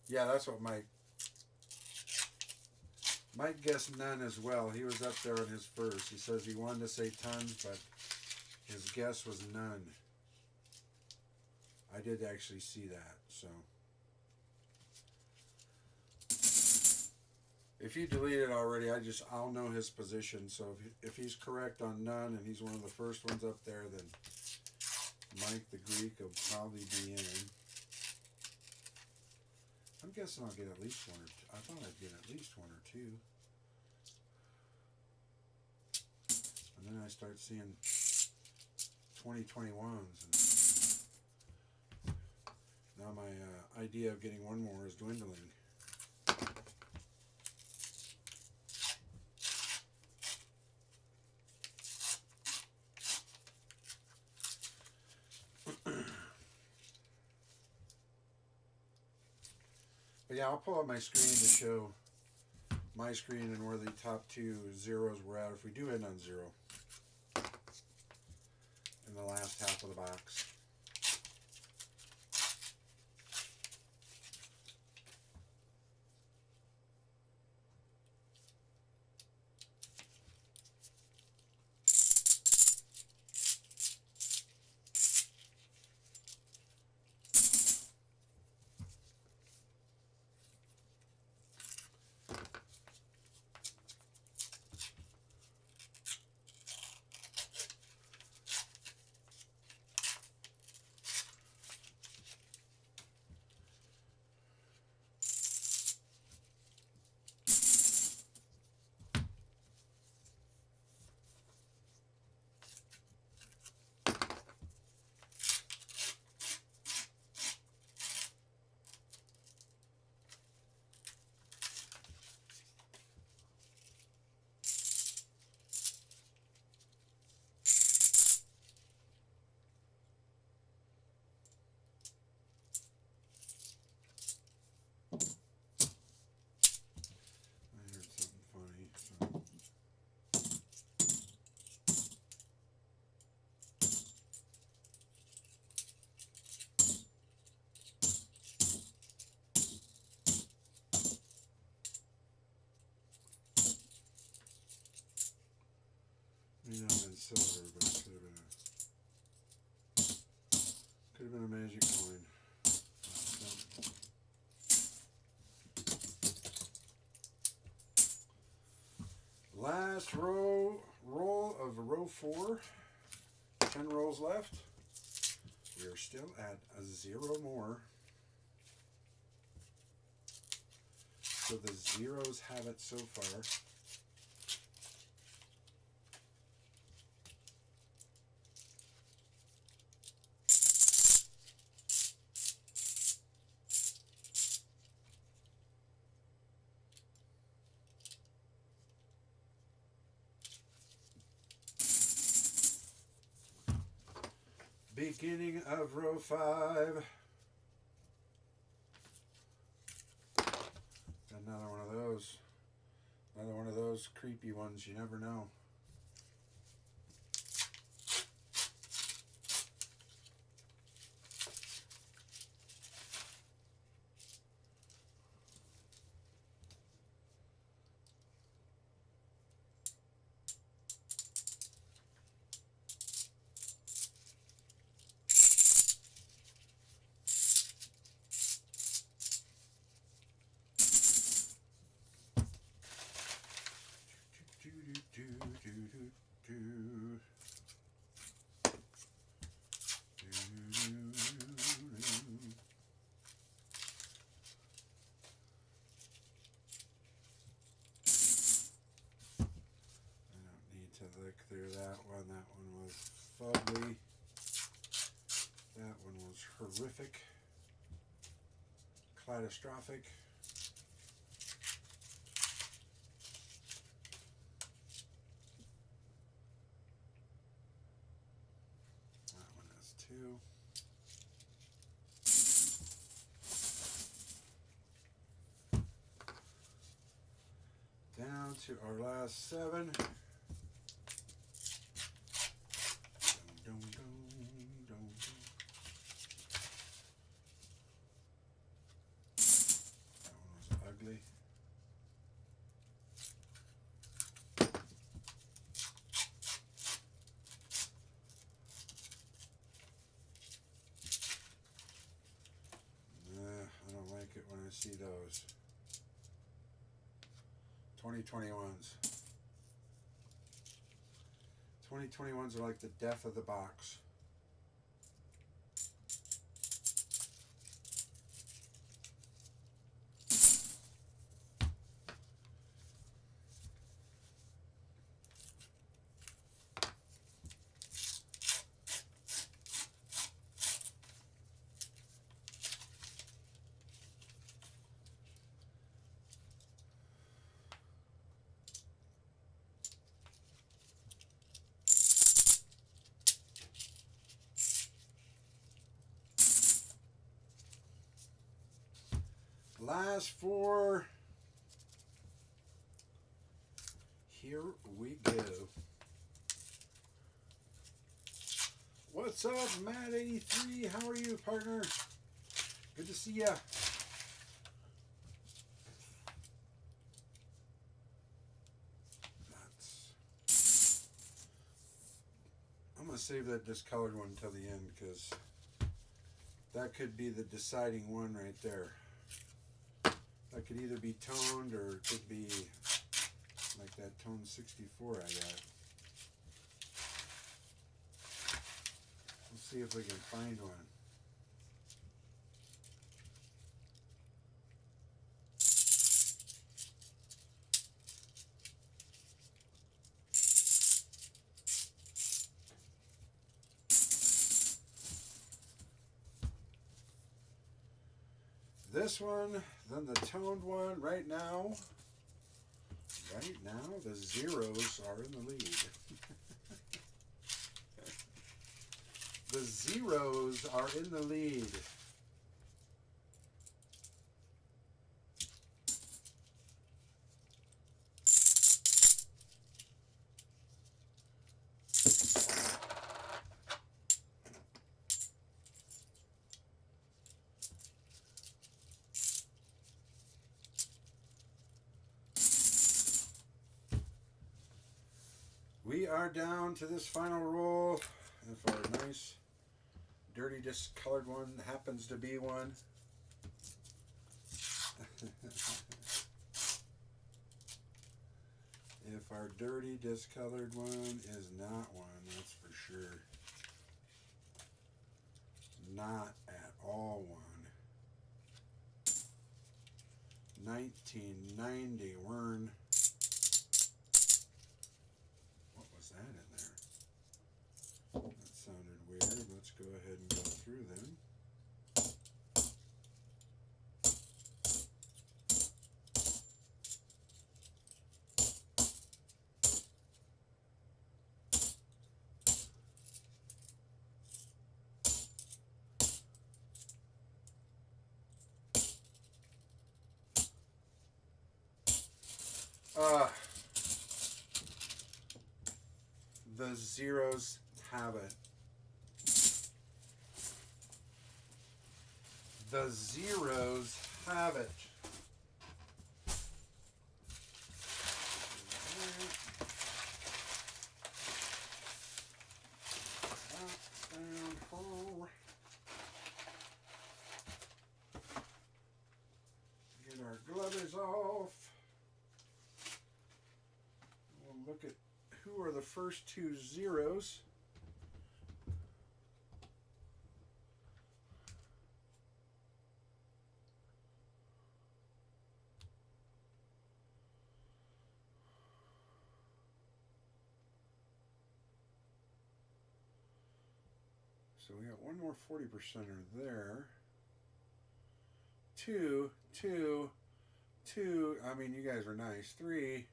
Yeah, that's what Mike guessed none as well. He was up there on his first. He says he wanted to say tons, but his guess was none. I did actually see that, so. If he deleted already, I'll know his position. So if he's correct on none and he's one of the first ones up there, then Mike the Greek will probably be in. I'm guessing I'll get at least one or two. I thought I'd get at least one or two. And then I start seeing 2021s. And now my idea of getting one more is dwindling. But yeah, I'll pull up my screen to show my screen and where the top two zeros were at if we do end on zero in the last half of the box. You know, in silver, but it could have been a magic coin. Last roll of row 4. 10 rolls left. We are still at a 0 more. So the zeros have it so far. Beginning of row 5. Another one of those. Another one of those creepy ones, you never know. Look through that one. That one was fugly. That one was horrific. Catastrophic. That one has 2. Down to our last 7. ugly. I don't like it when I see those. 2021s. 2021s are like the death of the box. Last four. Here we go. What's up, Matt83? How are you, partner? Good to see ya. I'm going to save that discolored one until the end because that could be the deciding one right there. That could either be toned or it could be like that tone 64 I got. Let's see if we can find one. This one, then the toned one. Right now, the zeros are in the lead. The zeros are in the lead. We are down to this final roll. If our nice, dirty, discolored one happens to be one. If our dirty, discolored one is not one, that's for sure. Not at all one. 1990 Wern. What was that in there? That sounded weird. Let's go ahead and go through them. The zeros have it. The zeros have it. Get our gloves off. We'll look at who are the first two zeros. So we got one more 40%er there. Two. I mean, you guys were nice. 3,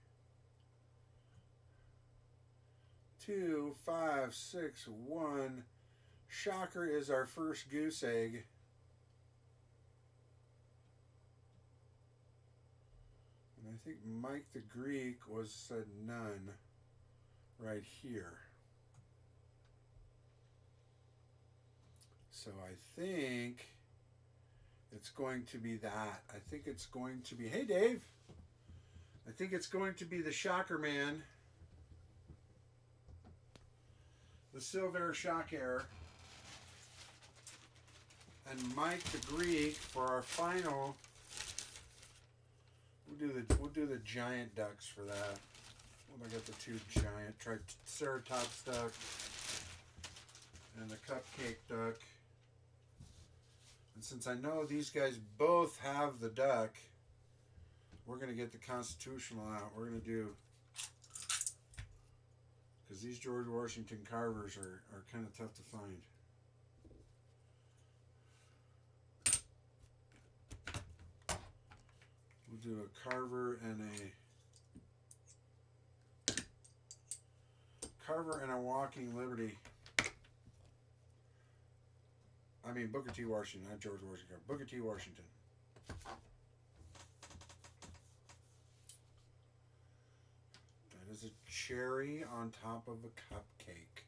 2, 5, 6, 1. Shocker is our first goose egg. And I think Mike the Greek said none right here. So I think It's going to be that. I think it's going to be, hey Dave, I think it's going to be the Shocker Man. The Silver Shocker. And Mike the Greek for our final. We'll do the giant ducks for that. Well, I got the two giant Triceratops duck and the cupcake duck. And since I know these guys both have the duck, we're going to get the constitutional out. We're going to do, because these George Washington carvers are kind of tough to find. We'll do a carver and a walking liberty. I mean Booker T. Washington, not George Washington. Booker T. Washington. That is a cherry on top of a cupcake.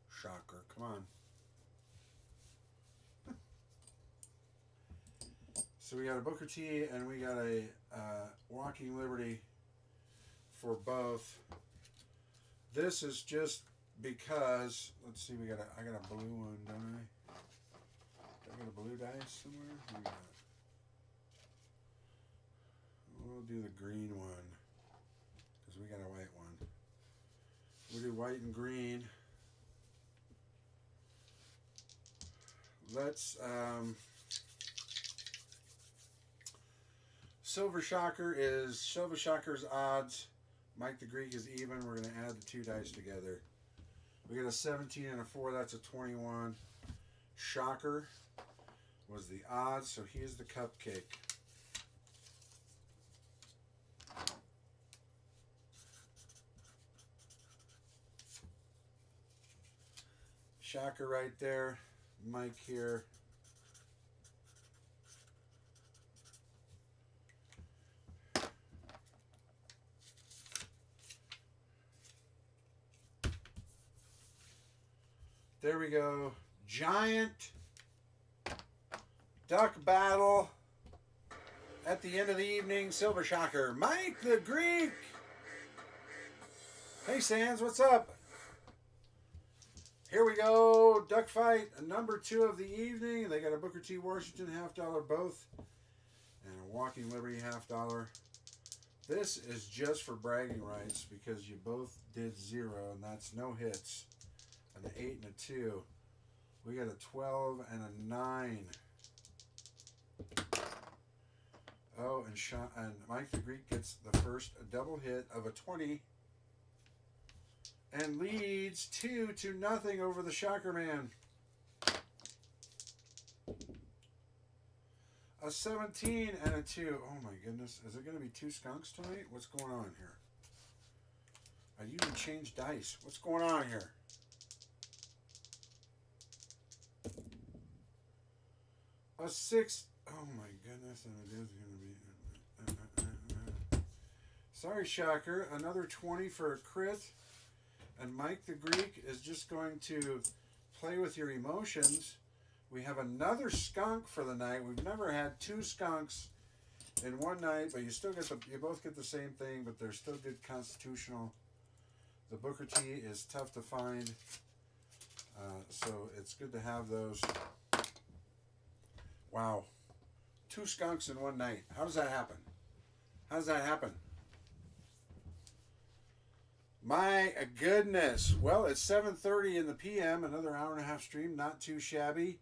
Shocker. Come on. So we got a Booker T and we got a Walking Liberty for both. This is just because, let's see, I got a blue one, don't I? I got a blue dice somewhere? We'll do the green one because we got a white one. We'll do white and green. Let's Silver Shocker's odds. Mike the Greek is even. We're going to add the two dice together. We got a 17 and a 4. That's a 21. Shocker was the odds, so here's the cupcake. Shocker right there. Mike here. There we go. Giant duck battle at the end of the evening. Silver Shocker. Mike the Greek. Hey, Sands, what's up? Here we go. Duck fight, number 2 of the evening. They got a Booker T. Washington $50 both and a Walking Liberty $50. This is just for bragging rights because you both did 0, and that's no hits. An 8 and a 2. We got a 12 and a 9. Oh, and Mike the Greek gets the first double hit of a 20 and leads 2-0 over the Shocker Man. A 17 and a 2. Oh my goodness. Is it going to be 2 skunks tonight? What's going on here? I even changed dice. What's going on here? A 6. Oh my goodness. And it is going to be. Sorry, Shocker. Another 20 for a crit. And Mike the Greek is just going to play with your emotions. We have another skunk for the night. We've never had 2 skunks in one night, but you still get you both get the same thing, but they're still good constitutional. The Booker T is tough to find, so it's good to have those. Wow, 2 skunks in one night. How does that happen? How does that happen? My goodness. Well, it's 7:30 in the p.m. Another hour and a half stream. Not too shabby.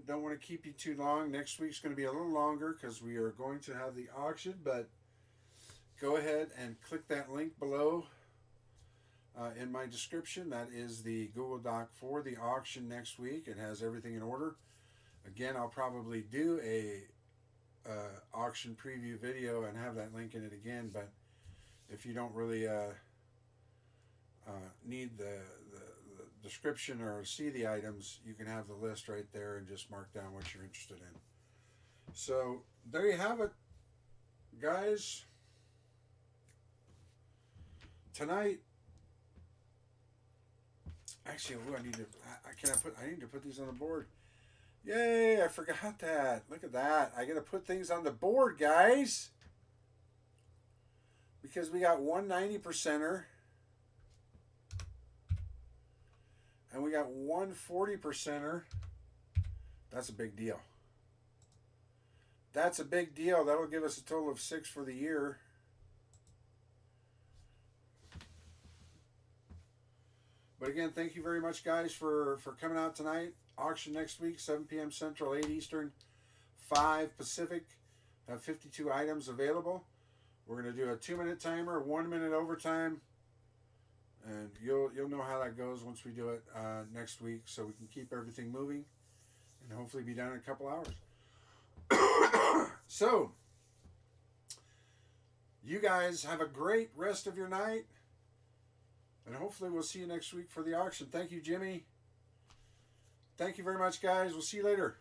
Don't want to keep you too long. Next week's going to be a little longer because we are going to have the auction. But go ahead and click that link below in my description. That is the Google Doc for the auction next week. It has everything in order. Again, I'll probably do a auction preview video and have that link in it again. But if you don't really need the description or see the items, you can have the list right there and just mark down what you're interested in. So there you have it, guys. Tonight, actually, I need to put these on the board. Yay, I forgot that. Look at that. I got to put things on the board, guys. Because we got one 90%er. And we got one 40%er. That's a big deal. That's a big deal. That'll give us a total of 6 for the year. But again, thank you very much, guys, for coming out tonight. Auction next week, 7 p.m. Central, 8 Eastern, 5 Pacific. Have 52 items available. We're going to do a 2-minute timer, 1-minute overtime. And you'll know how that goes once we do it next week, so we can keep everything moving and hopefully be done in a couple hours. So, you guys have a great rest of your night. And hopefully we'll see you next week for the auction. Thank you, Jimmy. Thank you very much, guys. We'll see you later.